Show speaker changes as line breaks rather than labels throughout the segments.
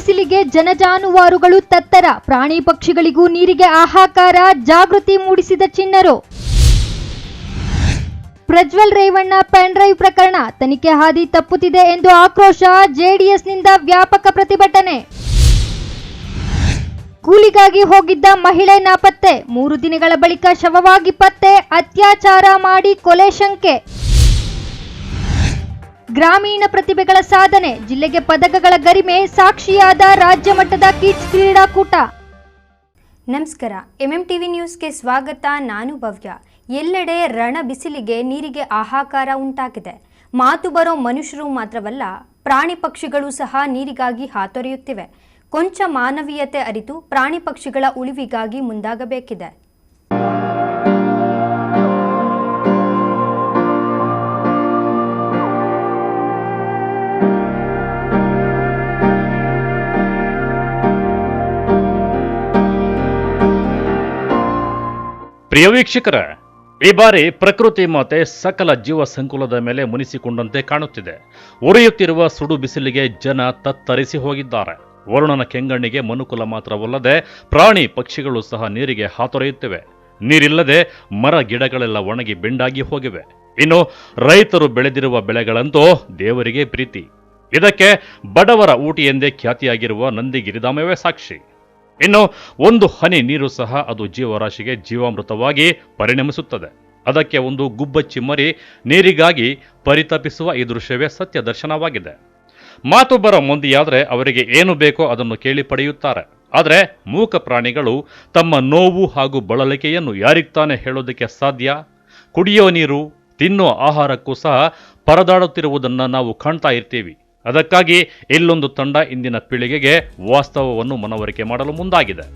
ಬಿಸಿಲಿಗೆ ಜನಜಾನುವಾರುಗಳು ತತ್ತರ, ಪ್ರಾಣಿ ಪಕ್ಷಿಗಳಿಗೂ ನೀರಿಗೆ ಹಾಹಾಕಾರ, ಜಾಗೃತಿ ಮೂಡಿಸಿದ ಚಿಣ್ಣರು. ಪ್ರಜ್ವಲ್ ರೇವಣ್ಣ ಪೆನ್ ಡ್ರೈವ್ ಪ್ರಕರಣ ತನಿಖೆ ಹಾದಿ ತಪ್ಪುತ್ತಿದೆ ಎಂದು ಆಕ್ರೋಶ, ಜೆಡಿಎಸ್ನಿಂದ ವ್ಯಾಪಕ ಪ್ರತಿಭಟನೆ. ಕೂಲಿಗಾಗಿ ಹೋಗಿದ್ದ ಮಹಿಳೆ ನಾಪತ್ತೆ, 3 ದಿನಗಳ ಬಳಿಕ ಶವವಾಗಿ ಪತ್ತೆ, ಅತ್ಯಾಚಾರ ಮಾಡಿ ಕೊಲೆ ಶಂಕೆ. ಗ್ರಾಮೀಣ ಪ್ರತಿಭೆಗಳ ಸಾಧನೆ, ಜಿಲ್ಲೆಗೆ ಪದಕಗಳ ಗರಿಮೆ, ಸಾಕ್ಷಿಯಾದ ರಾಜ್ಯ ಮಟ್ಟದ ಕಿಡ್ಸ್ ಕ್ರೀಡಾಕೂಟ.
ನಮಸ್ಕಾರ, ಎಂಎಂಟಿವಿ ನ್ಯೂಸ್ಗೆ ಸ್ವಾಗತ. ನಾನು ಭವ್ಯ. ಎಲ್ಲೆಡೆ ರಣ ಬಿಸಿಲಿಗೆ ನೀರಿಗೆ ಹಾಹಾಕಾರ ಉಂಟಾಗಿದೆ. ಮಾತು ಬರೋ ಮನುಷ್ಯರು ಮಾತ್ರವಲ್ಲ, ಪ್ರಾಣಿ ಪಕ್ಷಿಗಳು ಸಹ ನೀರಿಗಾಗಿ ಹಾತೊರೆಯುತ್ತಿವೆ. ಕೊಂಚ ಮಾನವೀಯತೆ ಅರಿತು ಪ್ರಾಣಿ ಪಕ್ಷಿಗಳ ಉಳಿವಿಗಾಗಿ ಮುಂದಾಗಬೇಕಿದೆ.
ಪ್ರಿಯ ವೀಕ್ಷಕರ, ಈ ಬಾರಿ ಪ್ರಕೃತಿ ಮಾತೆ ಸಕಲ ಜೀವ ಸಂಕುಲದ ಮೇಲೆ ಮುನಿಸಿಕೊಂಡಂತೆ ಕಾಣುತ್ತಿದೆ. ಉರಿಯುತ್ತಿರುವ ಸುಡು ಬಿಸಿಲಿಗೆ ಜನ ತತ್ತರಿಸಿ ಹೋಗಿದ್ದಾರೆ. ವರುಣನ ಕೆಂಗಣ್ಣಿಗೆ ಮನುಕುಲ ಮಾತ್ರವಲ್ಲದೆ ಪ್ರಾಣಿ ಪಕ್ಷಿಗಳು ಸಹ ನೀರಿಗೆ ಹಾತೊರೆಯುತ್ತಿವೆ. ನೀರಿಲ್ಲದೆ ಮರ ಗಿಡಗಳೆಲ್ಲ ಒಣಗಿ ಬೆಂಡಾಗಿ ಹೋಗಿವೆ. ಇನ್ನು ರೈತರು ಬೆಳೆದಿರುವ ಬೆಳೆಗಳಂತೂ ದೇವರಿಗೆ ಪ್ರೀತಿ. ಇದಕ್ಕೆ ಬಡವರ ಊಟಿ ಎಂದೇ ಖ್ಯಾತಿಯಾಗಿರುವ ನಂದಿಗಿರಿಧಾಮವೇ ಸಾಕ್ಷಿ. ಇನ್ನು ಒಂದು ಹನಿ ನೀರು ಸಹ ಅದು ಜೀವರಾಶಿಗೆ ಜೀವಾಮೃತವಾಗಿ ಪರಿಣಮಿಸುತ್ತದೆ. ಅದಕ್ಕೆ ಒಂದು ಗುಬ್ಬಚ್ಚಿ ಮರಿ ನೀರಿಗಾಗಿ ಪರಿತಪಿಸುವ ಈ ದೃಶ್ಯವೇ ಸತ್ಯ ದರ್ಶನವಾಗಿದೆ. ಮಾತು ಬರೋ ಮಂದಿಯಾದರೆ ಅವರಿಗೆ ಏನು ಬೇಕೋ ಅದನ್ನು ಕೇಳಿ ಪಡೆಯುತ್ತಾರೆ. ಆದರೆ ಮೂಕ ಪ್ರಾಣಿಗಳು ತಮ್ಮ ನೋವು ಹಾಗೂ ಬಳಲಿಕೆಯನ್ನು ಯಾರಿಗ್ತಾನೆ ಹೇಳೋದಕ್ಕೆ ಸಾಧ್ಯ? ಕುಡಿಯೋ ನೀರು, ತಿನ್ನೋ ಆಹಾರಕ್ಕೂ ಸಹ ಪರದಾಡುತ್ತಿರುವುದನ್ನು ನಾವು ಕಾಣ್ತಾ ಇರ್ತೀವಿ. ಅದಕ್ಕಾಗಿ ಇಲ್ಲೊಂದು ತಂಡ ಇಂದಿನ ಪೀಳಿಗೆಗೆ ವಾಸ್ತವವನ್ನು ಮನವರಿಕೆ ಮಾಡಲು ಮುಂದಾಗಿದೆ.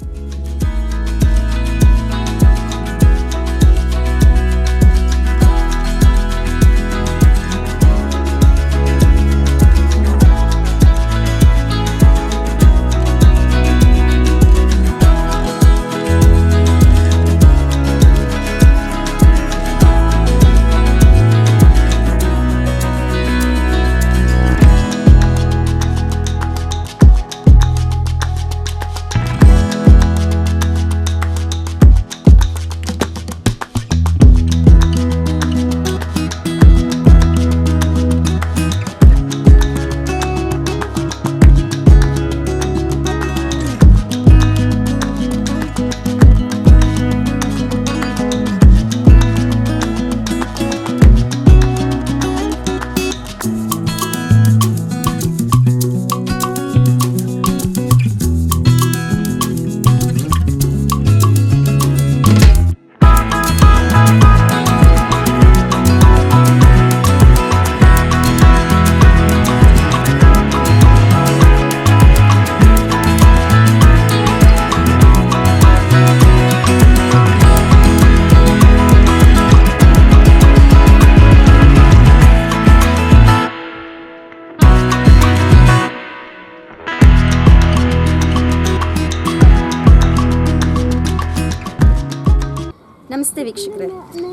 ನಮಸ್ತೆ ವೀಕ್ಷಕರೇ,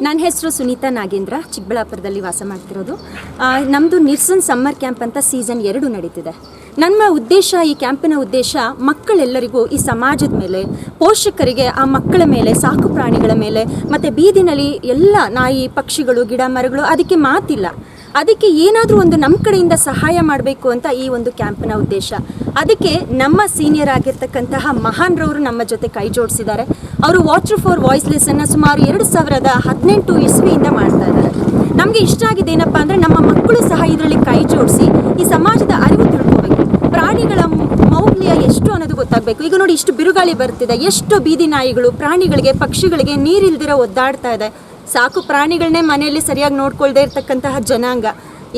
ನನ್ನ ಹೆಸರು ಸುನೀತಾ ನಾಗೇಂದ್ರ, ಚಿಕ್ಕಬಳ್ಳಾಪುರದಲ್ಲಿ ವಾಸ ಮಾಡ್ತಿರೋದು. ನಮ್ಮದು ನಿರ್ಸನ್ ಸಮ್ಮರ್ ಕ್ಯಾಂಪ್ ಅಂತ ಸೀಸನ್ 2 ನಡೀತಿದೆ. ನಮ್ಮ ಉದ್ದೇಶ, ಈ ಕ್ಯಾಂಪಿನ ಉದ್ದೇಶ ಮಕ್ಕಳೆಲ್ಲರಿಗೂ ಈ ಸಮಾಜದ ಮೇಲೆ, ಪೋಷಕರಿಗೆ ಆ ಮಕ್ಕಳ ಮೇಲೆ, ಸಾಕು ಪ್ರಾಣಿಗಳ ಮೇಲೆ, ಮತ್ತು ಬೀದಿನಲ್ಲಿ ಎಲ್ಲ ನಾಯಿ ಪಕ್ಷಿಗಳು ಗಿಡ ಮರಗಳು, ಅದಕ್ಕೆ ಮಾತಿಲ್ಲ. ಅದಕ್ಕೆ ಏನಾದರೂ ಒಂದು ನಮ್ಮ ಕಡೆಯಿಂದ ಸಹಾಯ ಮಾಡಬೇಕು ಅಂತ ಈ ಒಂದು ಕ್ಯಾಂಪಿನ ಉದ್ದೇಶ. ಅದಕ್ಕೆ ನಮ್ಮ ಸೀನಿಯರ್ ಆಗಿರ್ತಕ್ಕಂತಹ ಮಹಾನ್ರವರು ನಮ್ಮ ಜೊತೆ ಕೈ ಜೋಡಿಸಿದ್ದಾರೆ. ಅವರು ವಾಟರ್ ಫಾರ್ ವಾಯ್ಸ್ಲೆಸ್ಸನ್ನು ಸುಮಾರು 2018 ಇಸ್ವಿಯಿಂದ ಮಾಡ್ತಾ ಇದ್ದಾರೆ. ನಮಗೆ ಇಷ್ಟ ಆಗಿದೆ ಏನಪ್ಪ ಅಂದರೆ, ನಮ್ಮ ಮಕ್ಕಳು ಸಹ ಇದರಲ್ಲಿ ಕೈ ಜೋಡಿಸಿ ಈ ಸಮಾಜದ ಅರಿವು ತಿಳ್ಕೋಬೇಕು. ಪ್ರಾಣಿಗಳ ಮೌಲ್ಯ ಎಷ್ಟು ಅನ್ನೋದು ಗೊತ್ತಾಗಬೇಕು. ಈಗ ನೋಡಿ, ಇಷ್ಟು ಬಿರುಗಾಳಿ ಬರ್ತಿದೆ, ಎಷ್ಟು ಬೀದಿ ನಾಯಿಗಳು ಪ್ರಾಣಿಗಳಿಗೆ, ಪಕ್ಷಿಗಳಿಗೆ ನೀರಿಲ್ದಿರೋ ಒದ್ದಾಡ್ತಾ ಇದೆ. ಸಾಕು ಪ್ರಾಣಿಗಳನ್ನೇ ಮನೆಯಲ್ಲಿ ಸರಿಯಾಗಿ ನೋಡ್ಕೊಳ್ದೇ ಇರ್ತಕ್ಕಂತಹ ಜನಾಂಗ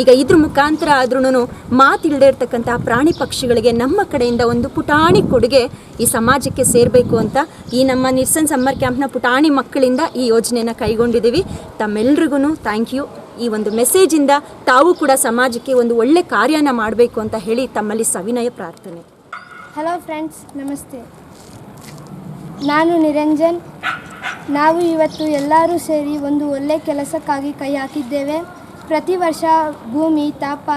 ಈಗ ಇದ್ರ ಮುಖಾಂತರ ಆದ್ರೂ ಮಾತಿಲ್ಲದೆ ಇರ್ತಕ್ಕಂತಹ ಪ್ರಾಣಿ ಪಕ್ಷಿಗಳಿಗೆ ನಮ್ಮ ಕಡೆಯಿಂದ ಒಂದು ಪುಟಾಣಿ ಕೊಡುಗೆ ಈ ಸಮಾಜಕ್ಕೆ ಸೇರಬೇಕು ಅಂತ ಈ ನಮ್ಮ ನಿರ್ಸನ್ ಸಮ್ಮರ್ ಕ್ಯಾಂಪ್ನ ಪುಟಾಣಿ ಮಕ್ಕಳಿಂದ ಈ ಯೋಜನೆಯನ್ನು ಕೈಗೊಂಡಿದ್ದೀವಿ. ತಮ್ಮೆಲ್ರಿಗೂ ಥ್ಯಾಂಕ್ ಯು. ಈ ಒಂದು ಮೆಸೇಜಿಂದ ತಾವು ಕೂಡ ಸಮಾಜಕ್ಕೆ ಒಂದು ಒಳ್ಳೆ ಕಾರ್ಯನ ಮಾಡಬೇಕು ಅಂತ ಹೇಳಿ ತಮ್ಮಲ್ಲಿ ಸವಿನಯ ಪ್ರಾರ್ಥನೆ.
ಹಲೋ ಫ್ರೆಂಡ್ಸ್, ನಮಸ್ತೆ. ನಾನು ನಿರಂಜನ್. ನಾವು ಇವತ್ತು ಎಲ್ಲರೂ ಸೇರಿ ಒಂದು ಒಳ್ಳೆಯ ಕೆಲಸಕ್ಕಾಗಿ ಕೈ ಹಾಕಿದ್ದೇವೆ. ಪ್ರತಿ ವರ್ಷ ಭೂಮಿ ತಾಪ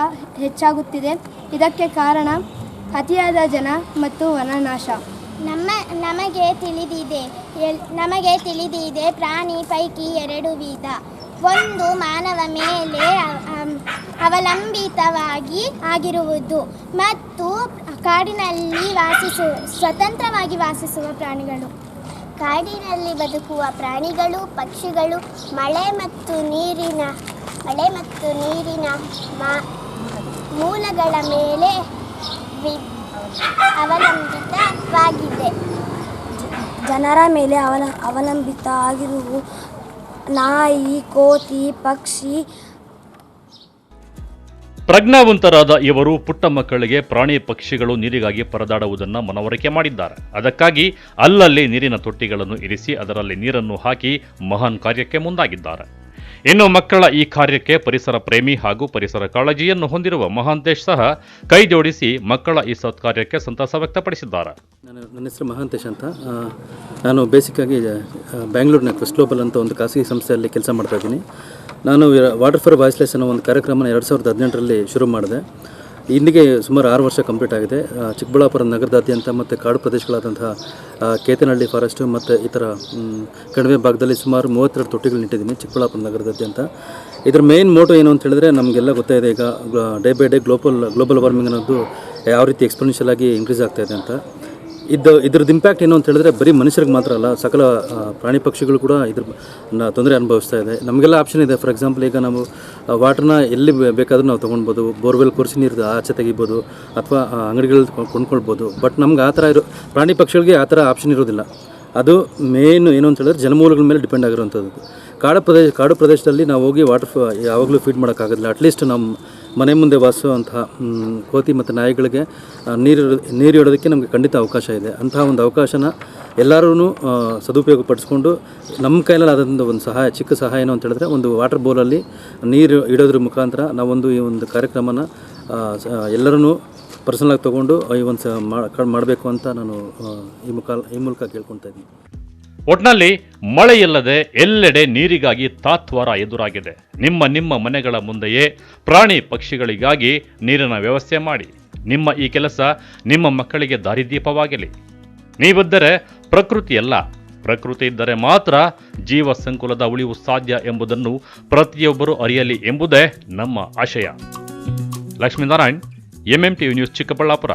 ಹೆಚ್ಚಾಗುತ್ತಿದೆ. ಇದಕ್ಕೆ ಕಾರಣ ಅತಿಯಾದ ಜನ ಮತ್ತು ವನನಾಶ.
ನಮಗೆ ತಿಳಿದಿದೆ ಪ್ರಾಣಿ ಪೈಕಿ 2 ವಿಧ. ಒಂದು ಮಾನವ ಮೇಲೆ ಅವಲಂಬಿತವಾಗಿ ಆಗಿರುವುದು ಮತ್ತು ಕಾಡಿನಲ್ಲಿ ಸ್ವತಂತ್ರವಾಗಿ ವಾಸಿಸುವ ಪ್ರಾಣಿಗಳು. ಕಾಡಿನಲ್ಲಿ ಬದುಕುವ ಪ್ರಾಣಿಗಳು, ಪಕ್ಷಿಗಳು ಮಳೆ ಮತ್ತು ನೀರಿನ ಮೂಲಗಳ ಮೇಲೆ ಅವಲಂಬಿತವಾಗಿದೆ.
ಜನರ ಮೇಲೆ ಅವಲಂಬಿತ ಆಗಿರುವು ನಾಯಿ, ಕೋತಿ, ಪಕ್ಷಿ.
ಪ್ರಜ್ಞಾವಂತರಾದ ಇವರು ಪುಟ್ಟ ಮಕ್ಕಳಿಗೆ ಪ್ರಾಣಿ ಪಕ್ಷಿಗಳು ನೀರಿಗಾಗಿ ಪರದಾಡುವುದನ್ನು ಮನವರಿಕೆ ಮಾಡಿದ್ದಾರೆ. ಅದಕ್ಕಾಗಿ ಅಲ್ಲಲ್ಲಿ ನೀರಿನ ತೊಟ್ಟಿಗಳನ್ನು ಇರಿಸಿ ಅದರಲ್ಲಿ ನೀರನ್ನು ಹಾಕಿ ಮಹಾನ್ ಕಾರ್ಯಕ್ಕೆ ಮುಂದಾಗಿದ್ದಾರೆ. ಇನ್ನು ಮಕ್ಕಳ ಈ ಕಾರ್ಯಕ್ಕೆ ಪರಿಸರ ಪ್ರೇಮಿ ಹಾಗೂ ಪರಿಸರ ಕಾಳಜಿಯನ್ನು ಹೊಂದಿರುವ ಮಹಾಂತೇಶ್ ಸಹ ಕೈ ಜೋಡಿಸಿ ಮಕ್ಕಳ ಈ ಸತ್ಕಾರ್ಯಕ್ಕೆ ಸಂತಸ ವ್ಯಕ್ತಪಡಿಸಿದ್ದಾರೆ.
ನನ್ನ ಹೆಸರು ಮಹಾಂತೇಶ್ ಅಂತ. ನಾನು ಬೇಸಿಕ್ಕಾಗಿ ಬ್ಯಾಂಗ್ಳೂರಿನ ಕ್ವೆಸ್ಟ್ ಗ್ಲೋಬಲ್ ಅಂತ ಒಂದು ಖಾಸಗಿ ಸಂಸ್ಥೆಯಲ್ಲಿ ಕೆಲಸ ಮಾಡ್ತಾ ಇದ್ದೀನಿ. ನಾನು ವಾಟರ್ ಫಾರ್ ವಾಯ್ಸ್ಲೆಸ್ ಅನ್ನೋ ಒಂದು ಕಾರ್ಯಕ್ರಮನ 2018ರಲ್ಲಿ ಶುರು ಮಾಡಿದೆ. ಇಲ್ಲಿಗೆ ಸುಮಾರು 6 ವರ್ಷ ಕಂಪ್ಲೀಟ್ ಆಗಿದೆ. ಚಿಕ್ಕಬಳ್ಳಾಪುರ ನಗರದಾದ್ಯಂತ ಮತ್ತು ಕಾಡು ಪ್ರದೇಶಗಳಾದಂತಹ ಕೇತನಹಳ್ಳಿ ಫಾರೆಸ್ಟು ಮತ್ತು ಇತರ ಕಣಿವೆ ಭಾಗದಲ್ಲಿ ಸುಮಾರು 32 ತೊಟ್ಟಿಗಳು ನಿಟ್ಟಿದ್ದೀನಿ ಚಿಕ್ಕಬಳ್ಳಾಪುರ ನಗರದಾದ್ಯಂತ. ಇದರ ಮೇನ್ ಮೋಟೋ ಏನು ಅಂತ ಹೇಳಿದ್ರೆ, ನಮಗೆಲ್ಲ ಗೊತ್ತಾಯಿದೆ ಈಗ day by day global warming ಅನ್ನೋದು ಯಾವ ರೀತಿ ಎಕ್ಸ್ಪೋನೆನ್ಷಿಯಲ್ ಆಗಿ ಇನ್ಕ್ರೀಸ್ ಆಗ್ತಾ ಇದೆ ಅಂತ. ಇದ್ರದ್ದು ಇಂಪ್ಯಾಕ್ಟ್ ಏನು ಅಂತ ಹೇಳಿದ್ರೆ ಬರೀ ಮನುಷ್ಯರಿಗೆ ಮಾತ್ರ ಅಲ್ಲ, ಸಕಲ ಪ್ರಾಣಿ ಪಕ್ಷಿಗಳು ಕೂಡ ಇದ್ರ ತೊಂದರೆ ಅನುಭವಿಸ್ತಾ ಇದೆ. ನಮಗೆಲ್ಲ ಆಪ್ಷನ್ ಇದೆ. ಫಾರ್ ಎಕ್ಸಾಂಪಲ್, ಈಗ ನಾವು ವಾಟರ್ನ ಎಲ್ಲಿ ಬೇಕಾದರೂ ನಾವು ತೊಗೊಳ್ಬೋದು, ಬೋರ್ವೆಲ್ ಕೊರೆಸಿ ನೀರು ಆಚೆ ತೆಗಿಬೋದು ಅಥವಾ ಅಂಗಡಿಗಳಲ್ಲಿ ಕೊಂಡ್ಕೊಳ್ಬೋದು. ಬಟ್ ನಮ್ಗೆ ಆ ಥರ ಪ್ರಾಣಿ ಪಕ್ಷಿಗಳಿಗೆ ಆ ಥರ ಆಪ್ಷನ್ ಇರೋದಿಲ್ಲ. ಅದು ಮೇನ್ ಏನು ಅಂತ ಹೇಳಿದ್ರೆ ಜಲಮೂಲಗಳ ಮೇಲೆ ಡಿಪೆಂಡ್ ಆಗಿರುವಂಥದ್ದು. ಕಾಡು ಪ್ರದೇಶದಲ್ಲಿ ನಾವು ಹೋಗಿ ಯಾವಾಗಲೂ ಫೀಡ್ ಮಾಡೋಕ್ಕಾಗೋದಿಲ್ಲ. ಅಟ್ಲೀಸ್ಟ್ ನಮ್ಮ ಮನೆ ಮುಂದೆ ವಾಸಿಸುವಂತಹ ಕೋತಿ ಮತ್ತು ನಾಯಿಗಳಿಗೆ ನೀರು ಇಡೋದಕ್ಕೆ ನಮಗೆ ಖಂಡಿತ ಅವಕಾಶ ಇದೆ. ಅಂತಹ ಒಂದು ಅವಕಾಶನ ಎಲ್ಲರೂ ಸದುಪಯೋಗ ಪಡಿಸ್ಕೊಂಡು ನಮ್ಮ ಕೈಯಲ್ಲಿ ಆದಂಥ ಒಂದು ಚಿಕ್ಕ ಸಹಾಯ ಏನು ಅಂತ ಹೇಳಿದ್ರೆ, ಒಂದು ವಾಟರ್ ಬೌಲಲ್ಲಿ ನೀರು ಇಡೋದ್ರ ಮುಖಾಂತರ ನಾವೊಂದು ಈ ಒಂದು ಕಾರ್ಯಕ್ರಮನ ಎಲ್ಲರೂ ಪರ್ಸನಲಾಗಿ ತೊಗೊಂಡು ಈ ಒಂದು ಮಾಡಬೇಕು ಅಂತ ನಾನು ಈ ಮೂಲಕ ಕೇಳ್ಕೊಳ್ತಾ ಇದ್ದೀನಿ.
ಒಟ್ನಲ್ಲಿ ಮಳೆಯಿಲ್ಲದೆ ಎಲ್ಲೆಡೆ ನೀರಿಗಾಗಿ ತಾತ್ವಾರ ಎದುರಾಗಿದೆ. ನಿಮ್ಮ ಮನೆಗಳ ಮುಂದೆಯೇ ಪ್ರಾಣಿ ಪಕ್ಷಿಗಳಿಗಾಗಿ ನೀರಿನ ವ್ಯವಸ್ಥೆ ಮಾಡಿ. ನಿಮ್ಮ ಈ ಕೆಲಸ ನಿಮ್ಮ ಮಕ್ಕಳಿಗೆ ದಾರಿದೀಪವಾಗಲಿ. ನೀವಿದ್ದರೆ ಪ್ರಕೃತಿಯಲ್ಲ, ಪ್ರಕೃತಿ ಇದ್ದರೆ ಮಾತ್ರ ಜೀವ ಸಂಕುಲದ ಉಳಿವು ಸಾಧ್ಯ ಎಂಬುದನ್ನು ಪ್ರತಿಯೊಬ್ಬರೂ ಅರಿಯಲಿ ಎಂಬುದೇ ನಮ್ಮ ಆಶಯ. Lakshminarayan, MMTV news, Chikkaballapur.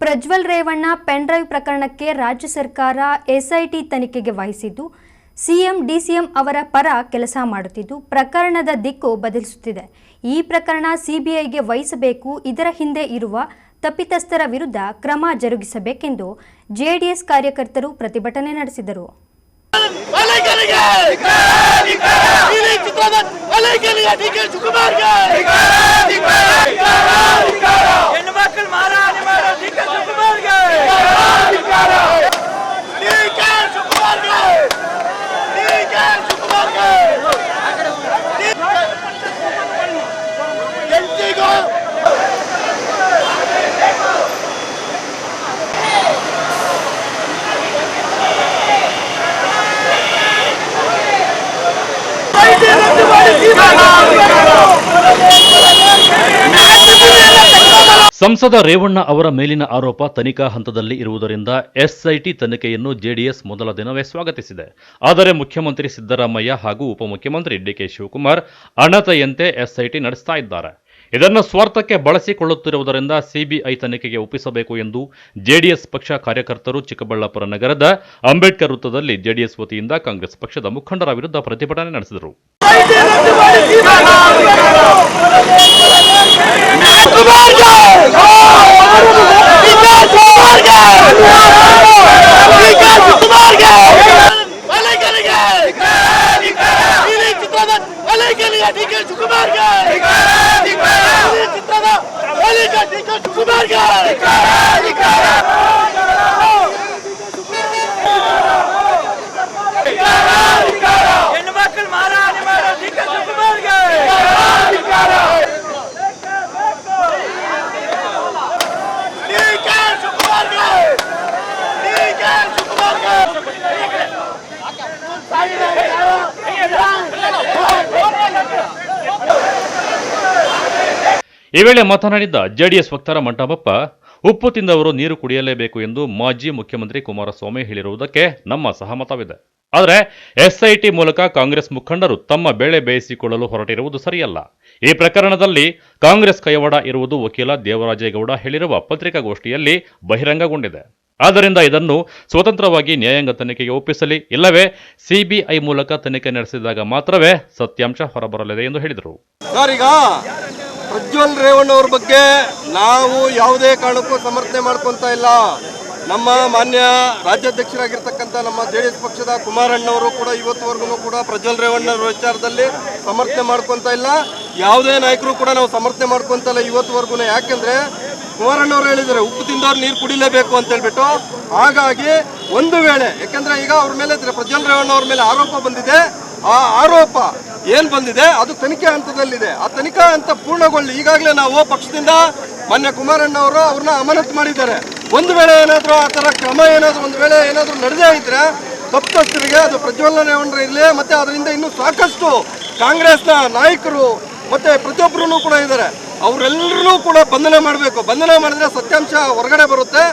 Prajwal Revanna pen drive ಪ್ರಕರಣಕ್ಕೆ ರಾಜ್ಯ ಸರ್ಕಾರ SIT ತನಿಖೆಗೆ ವಹಿಸಿದ್ದು, ಸಿಎಂ DCM ಅವರ ಪರ ಕೆಲಸ ಮಾಡುತ್ತಿದ್ದು ಪ್ರಕರಣದ ದಿಕ್ಕು ಬದಲಿಸುತ್ತಿದೆ. ಈ ಪ್ರಕರಣ CBIಗೆ ವಹಿಸಬೇಕು. ಇದರ ಹಿಂದೆ ಇರುವ ತಪ್ಪಿತಸ್ಥರ ವಿರುದ್ಧ ಕ್ರಮ ಜರುಗಿಸಬೇಕೆಂದು JDS ಕಾರ್ಯಕರ್ತರು ಪ್ರತಿಭಟನೆ ನಡೆಸಿದರು.
ಸಂಸದ ರೇವಣ್ಣ ಅವರ ಮೇಲಿನ ಆರೋಪ ತನಿಖಾ ಹಂತದಲ್ಲಿ ಇರುವುದರಿಂದ SIT ತನಿಖೆಯನ್ನು JDS ಮೊದಲ ದಿನವೇ ಸ್ವಾಗತಿಸಿದೆ. ಆದರೆ ಮುಖ್ಯಮಂತ್ರಿ ಸಿದ್ದರಾಮಯ್ಯ ಹಾಗೂ ಉಪಮುಖ್ಯಮಂತ್ರಿ DK ಶಿವಕುಮಾರ್ ಅಣತೆಯಂತೆ SIT ನಡೆಸ್ತಾ ಇದ್ದಾರೆ. ಇದನ್ನು ಸ್ವಾರ್ಥಕ್ಕೆ ಬಳಸಿಕೊಳ್ಳುತ್ತಿರುವುದರಿಂದ CBI ತನಿಖೆಗೆ ಒಪ್ಪಿಸಬೇಕು ಎಂದು JDS ಪಕ್ಷ ಕಾರ್ಯಕರ್ತರು ಚಿಕ್ಕಬಳ್ಳಾಪುರ ನಗರದ ಅಂಬೇಡ್ಕರ್ ವೃತ್ತದಲ್ಲಿ JDS ವತಿಯಿಂದ ಕಾಂಗ್ರೆಸ್ ಪಕ್ಷದ ಮುಖಂಡರ ವಿರುದ್ಧ ಪ್ರತಿಭಟನೆ ನಡೆಸಿದರು. ಈ ವೇಳೆ ಮಾತನಾಡಿದ ಜೆಡಿಎಸ್ ವಕ್ತಾರ ಮಂಟಪಪ್ಪ, ಉಪ್ಪು ತಿಂದವರು ನೀರು ಕುಡಿಯಲೇಬೇಕು ಎಂದು ಮಾಜಿ ಮುಖ್ಯಮಂತ್ರಿ ಕುಮಾರಸ್ವಾಮಿ ಹೇಳಿರುವುದಕ್ಕೆ ನಮ್ಮ ಸಹಮತವಿದೆ. ಆದರೆ ಎಸ್ಐಟಿ ಮೂಲಕ ಕಾಂಗ್ರೆಸ್ ಮುಖಂಡರು ತಮ್ಮ ಬೇಳೆ ಬೇಯಿಸಿಕೊಳ್ಳಲು ಹೊರಟಿರುವುದು ಸರಿಯಲ್ಲ. ಈ ಪ್ರಕರಣದಲ್ಲಿ ಕಾಂಗ್ರೆಸ್ ಕೈವಾಡ ಇರುವುದು ವಕೀಲ ದೇವರಾಜೇಗೌಡ ಹೇಳಿರುವ ಪತ್ರಿಕಾಗೋಷ್ಠಿಯಲ್ಲಿ ಬಹಿರಂಗಗೊಂಡಿದೆ. ಆದ್ದರಿಂದ ಇದನ್ನು ಸ್ವತಂತ್ರವಾಗಿ ನ್ಯಾಯಾಂಗ ತನಿಖೆಗೆ ಒಪ್ಪಿಸಲಿ, ಇಲ್ಲವೇ ಸಿಬಿಐ ಮೂಲಕ ತನಿಖೆ ನಡೆಸಿದಾಗ ಮಾತ್ರವೇ ಸತ್ಯಾಂಶ ಹೊರಬರಲಿದೆ ಎಂದು ಹೇಳಿದರು.
ಈಗ ಪ್ರಜ್ವಲ್ ರೇವಣ್ಣ ಅವ್ರ ಬಗ್ಗೆ ನಾವು ಯಾವುದೇ ಕಾರಣಕ್ಕೂ ಸಮರ್ಥನೆ ಮಾಡ್ಕೊತಾ ಇಲ್ಲ. ನಮ್ಮ ಮಾನ್ಯ ರಾಜ್ಯಾಧ್ಯಕ್ಷರಾಗಿರ್ತಕ್ಕಂಥ ನಮ್ಮ JDS ಪಕ್ಷದ ಕುಮಾರಣ್ಣವರು ಕೂಡ ಇವತ್ತುವರೆಗೂ ಕೂಡ ಪ್ರಜ್ವಲ್ ರೇವಣ್ಣ ವಿಚಾರದಲ್ಲಿ ಸಮರ್ಥನೆ ಮಾಡ್ಕೊತಾ ಇಲ್ಲ. ಯಾವುದೇ ನಾಯಕರು ಕೂಡ ನಾವು ಸಮರ್ಥನೆ ಮಾಡ್ಕೊತಾ ಇಲ್ಲ ಇವತ್ತುವರೆಗೂ. ಯಾಕೆಂದ್ರೆ ಕುಮಾರಣ್ಣವ್ರು ಹೇಳಿದ್ದಾರೆ ಉಪ್ಪು ತಿಂದವ್ರು ನೀರು ಕುಡಿಲೇಬೇಕು ಅಂತ ಹೇಳ್ಬಿಟ್ಟು. ಹಾಗಾಗಿ ಒಂದು ವೇಳೆ ಯಾಕಂದ್ರೆ ಈಗ ಅವ್ರ ಮೇಲೆ ಪ್ರಜ್ವಲ್ ರೇವಣ್ಣ ಅವ್ರ ಮೇಲೆ ಆರೋಪ ಬಂದಿದೆ, ಆ ಆರೋಪ ಏನ್ ಬಂದಿದೆ ಅದು ತನಿಖೆ ಹಂತದಲ್ಲಿದೆ. ಆ ತನಿಖಾ ಹಂತ ಪೂರ್ಣಗೊಳ್ಳಿ. ಈಗಾಗಲೇ ನಾವು ಪಕ್ಷದಿಂದ ಮಾನ್ಯ ಕುಮಾರಣ್ಣ ಅವರು ಅವ್ರನ್ನ ಅಮಾನತು ಮಾಡಿದ್ದಾರೆ. ಒಂದು ವೇಳೆ ಏನಾದರೂ ಆ ಥರ ಕ್ರಮ ಒಂದು ವೇಳೆ ಏನಾದರೂ ನಡೆದೇ ಇದ್ರೆ ತಪ್ಪಿತಸ್ಥರಿಗೆ ಅದು ಪ್ರಜ್ವಲ್ ರೇವಣ್ಣ ಇರಲಿ, ಮತ್ತೆ ಅದರಿಂದ ಇನ್ನೂ ಸಾಕಷ್ಟು ಕಾಂಗ್ರೆಸ್ನ ನಾಯಕರು ಮತ್ತೆ ಪ್ರತಿಯೊಬ್ಬರೂ ಕೂಡ ಇದ್ದಾರೆ, ಅವರೆಲ್ಲರೂ ಕೂಡ ಬಂಧನ ಮಾಡಬೇಕು. ಬಂಧನ ಮಾಡಿದ್ರೆ ಸತ್ಯಾಂಶ ಹೊರಗಡೆ ಬರುತ್ತೆ.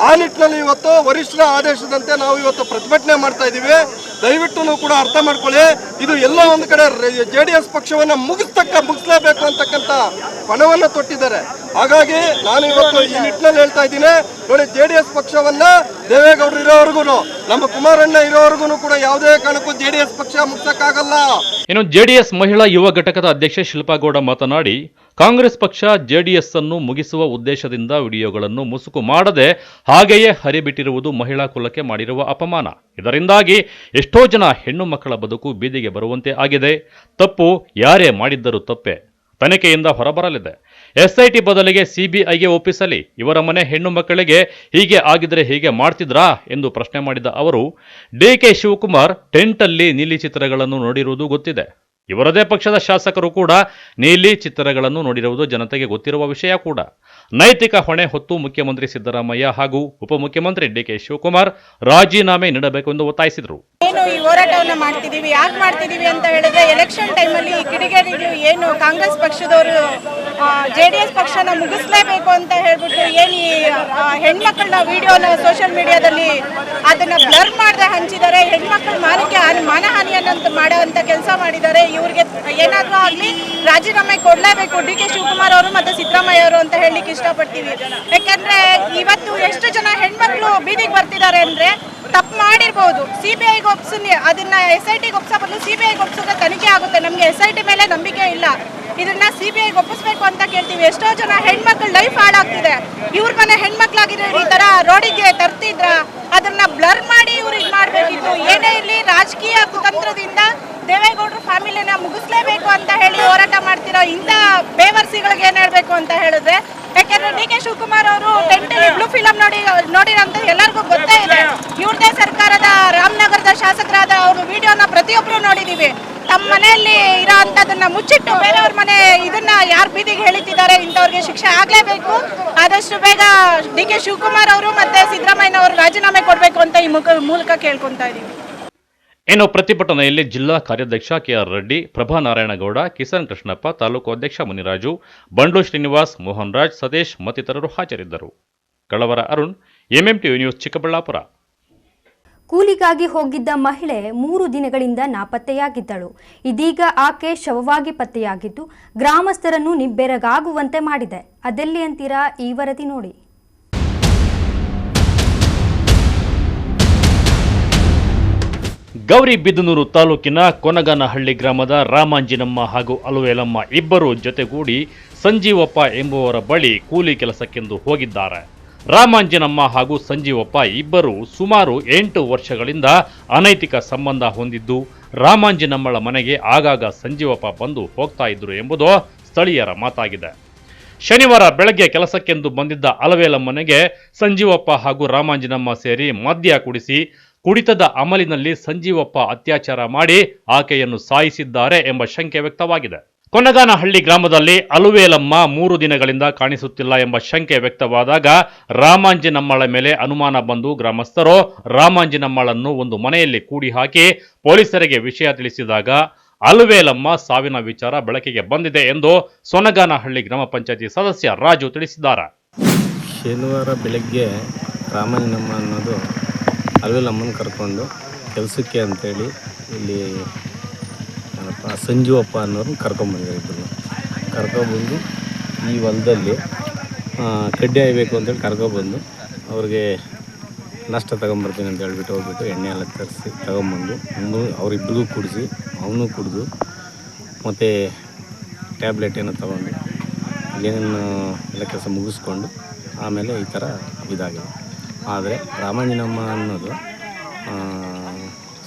ಆ ನಿಟ್ಟಿನಲ್ಲಿ ಇವತ್ತು ವರಿಷ್ಠರ ಆದೇಶದಂತೆ ನಾವು ಇವತ್ತು ಪ್ರತಿಭಟನೆ ಮಾಡ್ತಾ ಇದ್ದೀವಿ. ದಯವಿಟ್ಟು ಕೂಡ ಅರ್ಥ ಮಾಡ್ಕೊಳ್ಳಿ, ಇದು ಎಲ್ಲ ಒಂದು ಕಡೆ JDS ಪಕ್ಷವನ್ನ ಮುಗಿಸ್ಲೇಬೇಕು ಅಂತಕ್ಕಂಥ ಪಣವನ್ನ ತೊಟ್ಟಿದ್ದಾರೆ. ಹಾಗಾಗಿ ನಾನು ಇವತ್ತು ಈ ನಿಟ್ಟಿನಲ್ಲಿ ಹೇಳ್ತಾ ಇದ್ದೀನಿ, ನೋಡಿ JDS ಪಕ್ಷವನ್ನ ದೇವೇಗೌಡರು ಇರೋವರೆಗೂ ನಮ್ಮ ಕುಮಾರಣ್ಣ ಇರೋವರೆಗೂ ಕೂಡ ಯಾವುದೇ ಕಾರಣಕ್ಕೂ JDS ಪಕ್ಷ ಮುಗಿಸಕ್ಕಾಗಲ್ಲ.
ಇನ್ನು JDS ಮಹಿಳಾ ಯುವ ಘಟಕದ ಅಧ್ಯಕ್ಷೆ ಶಿಲ್ಪಾಗೌಡ ಮಾತನಾಡಿ, ಕಾಂಗ್ರೆಸ್ ಪಕ್ಷ JDS ಅನ್ನು ಮುಗಿಸುವ ಉದ್ದೇಶದಿಂದ ವಿಡಿಯೋಗಳನ್ನು ಮುಸುಕು ಮಾಡದೆ ಹಾಗೆಯೇ ಹರಿಬಿಟ್ಟಿರುವುದು ಮಹಿಳಾ ಕುಲಕ್ಕೆ ಮಾಡಿರುವ ಅಪಮಾನ. ಇದರಿಂದಾಗಿ ಎಷ್ಟೋ ಜನ ಹೆಣ್ಣು ಮಕ್ಕಳ ಬದುಕು ಬೀದಿಗೆ ಬರುವಂತೆ ಆಗಿದೆ. ತಪ್ಪು ಯಾರೇ ಮಾಡಿದ್ದರೂ ತಪ್ಪೆ, ತನಿಖೆಯಿಂದ ಹೊರಬರಲಿದೆ. ಎಸ್ಐಟಿ ಬದಲಿಗೆ ಸಿಬಿಐಗೆ ಒಪ್ಪಿಸಲಿ. ಇವರ ಮನೆ ಹೆಣ್ಣು ಮಕ್ಕಳಿಗೆ ಹೀಗೆ ಆಗಿದ್ರೆ ಹೀಗೆ ಮಾಡ್ತಿದ್ರಾ ಎಂದು ಪ್ರಶ್ನೆ ಮಾಡಿದ ಅವರು, DK ಶಿವಕುಮಾರ್ ಟೆಂಟಲ್ಲಿ ನೀಲಿ ಚಿತ್ರಗಳನ್ನು ನೋಡಿರುವುದು ಗೊತ್ತಿದೆ. ಇವರದೇ ಪಕ್ಷದ ಶಾಸಕರು ಕೂಡ ನೀಲಿ ಚಿತ್ರಗಳನ್ನು ನೋಡಿರುವುದು ಜನತೆಗೆ ಗೊತ್ತಿರುವ ವಿಷಯ ಕೂಡ. ನೈತಿಕ ಹೊಣೆ ಹೊತ್ತು ಮುಖ್ಯಮಂತ್ರಿ ಸಿದ್ದರಾಮಯ್ಯ ಹಾಗೂ ಉಪಮುಖ್ಯಮಂತ್ರಿ DK ಶಿವಕುಮಾರ್ ರಾಜೀನಾಮೆ ನೀಡಬೇಕು ಎಂದು ಒತ್ತಾಯಿಸಿದರು.
ಏನು ಈ ಹೋರಾಟವನ್ನು ಮಾಡ್ತಿದ್ದೀವಿ, ಯಾಕೆ ಮಾಡ್ತಿದ್ದೀವಿ ಅಂತ ಹೇಳಿದ್ರೆ, ಎಲೆಕ್ಷನ್ ಟೈಮಲ್ಲಿ ಕಿಡಿಗೇಡಿಗಳು ಏನು ಕಾಂಗ್ರೆಸ್ ಪಕ್ಷದವರು JDS ಪಕ್ಷನ ಮುಗಿಸ್ಲೇಬೇಕು ಅಂತ ಹೇಳ್ಬಿಟ್ಟು ಏನು ಈ ಹೆಣ್ಮಕ್ಳನ್ನ ವಿಡಿಯೋನ ಸೋಷಿಯಲ್ ಮೀಡಿಯಾದಲ್ಲಿ ಅದನ್ನ ಬ್ಲರ್ ಮಾಡದೆ ಹಂಚಿದ್ದಾರೆ. ಹೆಣ್ಮಕ್ಳ ಮಾನಹಾನಿಯನ್ನ ಮಾಡುವಂತ ಕೆಲಸ ಮಾಡಿದ್ದಾರೆ. ಇವ್ರಿಗೆ ಏನಾದ್ರೂ ಆಗ್ಲಿ ರಾಜೀನಾಮೆ ಕೊಡ್ಲೇಬೇಕು DK ಶಿವಕುಮಾರ್ ಅವರು ಮತ್ತೆ ಸಿದ್ದರಾಮಯ್ಯ ಅವರು ಅಂತ ಹೇಳಲಿಕ್ಕೆ ಇಷ್ಟಪಡ್ತೀವಿ. ಯಾಕಂದ್ರೆ ಇವತ್ತು ಎಷ್ಟು ಜನ ಹೆಣ್ಮಕ್ಳು ಬೀದಿಗೆ ಬರ್ತಿದ್ದಾರೆ ಅಂದ್ರೆ, ತಪ್ಪು ಮಾಡಿರ್ಬೋದು, ಸಿಬಿಐಗೆ ಒಪ್ಪಿಸಿ ಅದನ್ನ SITಗೆ ಒಪ್ಪಿಸೋ ಬದಲು ಸಿಬಿಐಗೆ ಒಪ್ಪಿಸಿದ್ರೆ ತನಿಖೆ ಆಗುತ್ತೆ. ನಮಗೆ SIT ಮೇಲೆ ನಂಬಿಕೆ ಇಲ್ಲ, ಇದನ್ನ ಸಿಬಿಐಗೆ ಒಪ್ಪಿಸ್ಬೇಕು ಅಂತ ಕೇಳ್ತೀವಿ. ಎಷ್ಟೋ ಜನ ಹೆಣ್ಮಕ್ಳ ಲೈಫ್ ಹಾಳಾಗ್ತಿದೆ. ಇವ್ರ ಮನೆ ಹೆಣ್ಮಕ್ಳಾಗಿದ್ರೆ ಈ ತರ ರೋಡಿಗೆ ತರ್ತಿದ್ರ, ಅದನ್ನ ಬ್ಲರ್ ಮಾಡಿ ಇವ್ರಿಗೆ ಮಾಡ್ಬೇಕಿತ್ತು. ಏನೇ ಇಲ್ಲಿ ರಾಜಕೀಯ ಕುತಂತ್ರದಿಂದ ದೇವೇಗೌಡರ ಫ್ಯಾಮಿಲಿನ ಮುಗಿಸ್ಲೇಬೇಕು ಅಂತ ಹೇಳಿ ಹೋರಾಟ ಮಾಡ್ತಿರೋ ಇಂಥ ಬೇವರ್ಸಿಗಳಿಗೆ ಏನ್ ಹೇಳ್ಬೇಕು ಅಂತ ಹೇಳಿದ್ರೆ, ಯಾಕಂದ್ರೆ DK ಶಿವಕುಮಾರ್ ಅವರು ಟೆಂಟಲ್ಲಿ ಬ್ಲೂ ಫಿಲಂ ನೋಡಿರೋಂಥ ಎಲ್ಲರಿಗೂ ಗೊತ್ತೇ ಇದೆ. ಇವ್ರದೇ ಸರ್ಕಾರದ ರಾಮನಗರದ ಶಾಸಕರಾದ ಅವರು ವಿಡಿಯೋನ ಪ್ರತಿಯೊಬ್ಬರು ನೋಡಿದೀವಿ. ತಮ್ಮ ಮನೆಯಲ್ಲಿ ಇರೋ ಅಂತದನ್ನ ಮುಚ್ಚಿಟ್ಟು ಬೇರೆಯವ್ರ ಮನೆ ಇದನ್ನ ಯಾರು ಬೀದಿಗೆ ಹೇಳಿದ್ದಾರೆ, ಇಂಥವ್ರಿಗೆ ಶಿಕ್ಷೆ ಆಗ್ಲೇಬೇಕು. ಆದಷ್ಟು ಬೇಗ DK ಶಿವಕುಮಾರ್ ಅವರು ಮತ್ತೆ ಸಿದ್ದರಾಮಯ್ಯ ಅವರು ರಾಜೀನಾಮೆ ಕೊಡಬೇಕು ಅಂತ ಈ ಮೂಲಕ ಕೇಳ್ಕೊಂತಾ ಇದೀವಿ.
ಇನ್ನು ಪ್ರತಿಭಟನೆಯಲ್ಲಿ ಜಿಲ್ಲಾ ಕಾರ್ಯಾಧ್ಯಕ್ಷ KR ರೆಡ್ಡಿ, ಪ್ರಭಾ ನಾರಾಯಣಗೌಡ, ಕಿಸನ್ ಕೃಷ್ಣಪ್ಪ, ತಾಲೂಕು ಅಧ್ಯಕ್ಷ ಮುನಿರಾಜು, ಬಂಡ್ಲು ಶ್ರೀನಿವಾಸ್, ಮೋಹನ್ ರಾಜ್, ಸತೀಶ್ ಮತ್ತಿತರರು ಹಾಜರಿದ್ದರು. ಕಳವರ ಅರುಣ್, MMTV ನ್ಯೂಸ್, ಚಿಕ್ಕಬಳ್ಳಾಪುರ.
ಕೂಲಿಗಾಗಿ ಹೋಗಿದ್ದ ಮಹಿಳೆ 3 ದಿನಗಳಿಂದ ನಾಪತ್ತೆಯಾಗಿದ್ದಳು. ಇದೀಗ ಆಕೆ ಶವವಾಗಿ ಪತ್ತೆಯಾಗಿದ್ದು ಗ್ರಾಮಸ್ಥರನ್ನು ನಿಬ್ಬೆರಗಾಗುವಂತೆ ಮಾಡಿದೆ. ಅದೆಲ್ಲಿ ಅಂತೀರಾ? ಈ ವರದಿ ನೋಡಿ.
ಗೌರಿಬಿದನೂರು ತಾಲೂಕಿನ ಕೊನಗಾನಹಳ್ಳಿ ಗ್ರಾಮದ ರಾಮಾಂಜಿನಮ್ಮ ಹಾಗೂ ಅಲುವೇಲಮ್ಮ ಇಬ್ಬರು ಜೊತೆಗೂಡಿ ಸಂಜೀವಪ್ಪ ಎಂಬುವರ ಬಳಿ ಕೂಲಿ ಕೆಲಸಕ್ಕೆಂದು ಹೋಗಿದ್ದಾರೆ. ರಾಮಾಂಜಿನಮ್ಮ ಹಾಗೂ ಸಂಜೀವಪ್ಪ ಇಬ್ಬರು ಸುಮಾರು 8 ವರ್ಷಗಳಿಂದ ಅನೈತಿಕ ಸಂಬಂಧ ಹೊಂದಿದ್ದು, ರಾಮಾಂಜಿನಮ್ಮಳ ಮನೆಗೆ ಆಗಾಗ ಸಂಜೀವಪ್ಪ ಬಂದು ಹೋಗ್ತಾ ಇದ್ರು ಎಂಬುದು ಸ್ಥಳೀಯರ ಮಾತಾಗಿದೆ. ಶನಿವಾರ ಬೆಳಗ್ಗೆ ಕೆಲಸಕ್ಕೆಂದು ಬಂದಿದ್ದ ಅಲವೇಲಮ್ಮನೆಗೆ ಸಂಜೀವಪ್ಪ ಹಾಗೂ ರಾಮಾಂಜಿನಮ್ಮ ಸೇರಿ ಮದ್ಯ ಕುಡಿಸಿ ಕುಡಿತದ ಅಮಲಿನಲ್ಲಿ ಸಂಜೀವಪ್ಪ ಅತ್ಯಾಚಾರ ಮಾಡಿ ಆಕೆಯನ್ನು ಸಾಯಿಸಿದ್ದಾರೆ ಎಂಬ ಶಂಕೆ ವ್ಯಕ್ತವಾಗಿದೆ. ಕೊನಗಾನಹಳ್ಳಿ ಗ್ರಾಮದಲ್ಲಿ ಅಲುವೇಲಮ್ಮ 3 ದಿನಗಳಿಂದ ಕಾಣಿಸುತ್ತಿಲ್ಲ ಎಂಬ ಶಂಕೆ ವ್ಯಕ್ತವಾದಾಗ ರಾಮಾಂಜಿನಮ್ಮಳ ಮೇಲೆ ಅನುಮಾನ ಬಂದು ಗ್ರಾಮಸ್ಥರು ರಾಮಾಂಜಿನಮ್ಮಳನ್ನು ಒಂದು ಮನೆಯಲ್ಲಿ ಕೂಡಿ ಹಾಕಿ ಪೊಲೀಸರಿಗೆ ವಿಷಯ ತಿಳಿಸಿದಾಗ ಅಲುವೇಲಮ್ಮ ಸಾವಿನ ವಿಚಾರ ಬೆಳಕಿಗೆ ಬಂದಿದೆ ಎಂದು ಸೊನಗಾನಹಳ್ಳಿ ಗ್ರಾಮ ಪಂಚಾಯತಿ ಸದಸ್ಯ ರಾಜು ತಿಳಿಸಿದ್ದಾರೆ.
ಶನಿವಾರ ಬೆಳಗ್ಗೆ ರಾಮಣ್ಣಮ್ಮ ಅನ್ನೋದು ಅಲುವೇಲಮ್ಮನ ಕರ್ಕೊಂಡು ಕೆಲಸಕ್ಕೆ ಅಂತೇಳಿ ಇಲ್ಲಿ ಸಂಜೀವಪ್ಪ ಅನ್ನೋರನ್ನ ಕರ್ಕೊಂಬಂದಿದ್ದಾರೆ. ಇಬ್ಬರು ಕರ್ಕೊಬಂದು ಈ ಹೊಲದಲ್ಲಿ ಕಡ್ಡಿ ಹಾಯಬೇಕು ಅಂತೇಳಿ ಕರ್ಕೊಬಂದು ಅವ್ರಿಗೆ ನಷ್ಟ ತಗೊಂಬರ್ತೀನಿ ಅಂತ ಹೇಳ್ಬಿಟ್ಟು ಹೋಗ್ಬಿಟ್ಟು ಎಣ್ಣೆ ಎಲ್ಲ ತರಿಸಿ ತಗೊಂಬಂದು ಅವರಿಬ್ಬರಿಗೂ ಕುಡಿಸಿ ಅವನು ಕುಡಿದು ಮತ್ತು ಟ್ಯಾಬ್ಲೆಟ್ ಏನೋ ತೊಗೊಂಡು ಏನೇನು ಎಲ್ಲ ಕೆಲಸ ಮುಗಿಸ್ಕೊಂಡು ಆಮೇಲೆ ಈ ಥರ ಇದಾಗಿದೆ. ಆದರೆ ರಾಮಾಂಜನಮ್ಮ ಅನ್ನೋದು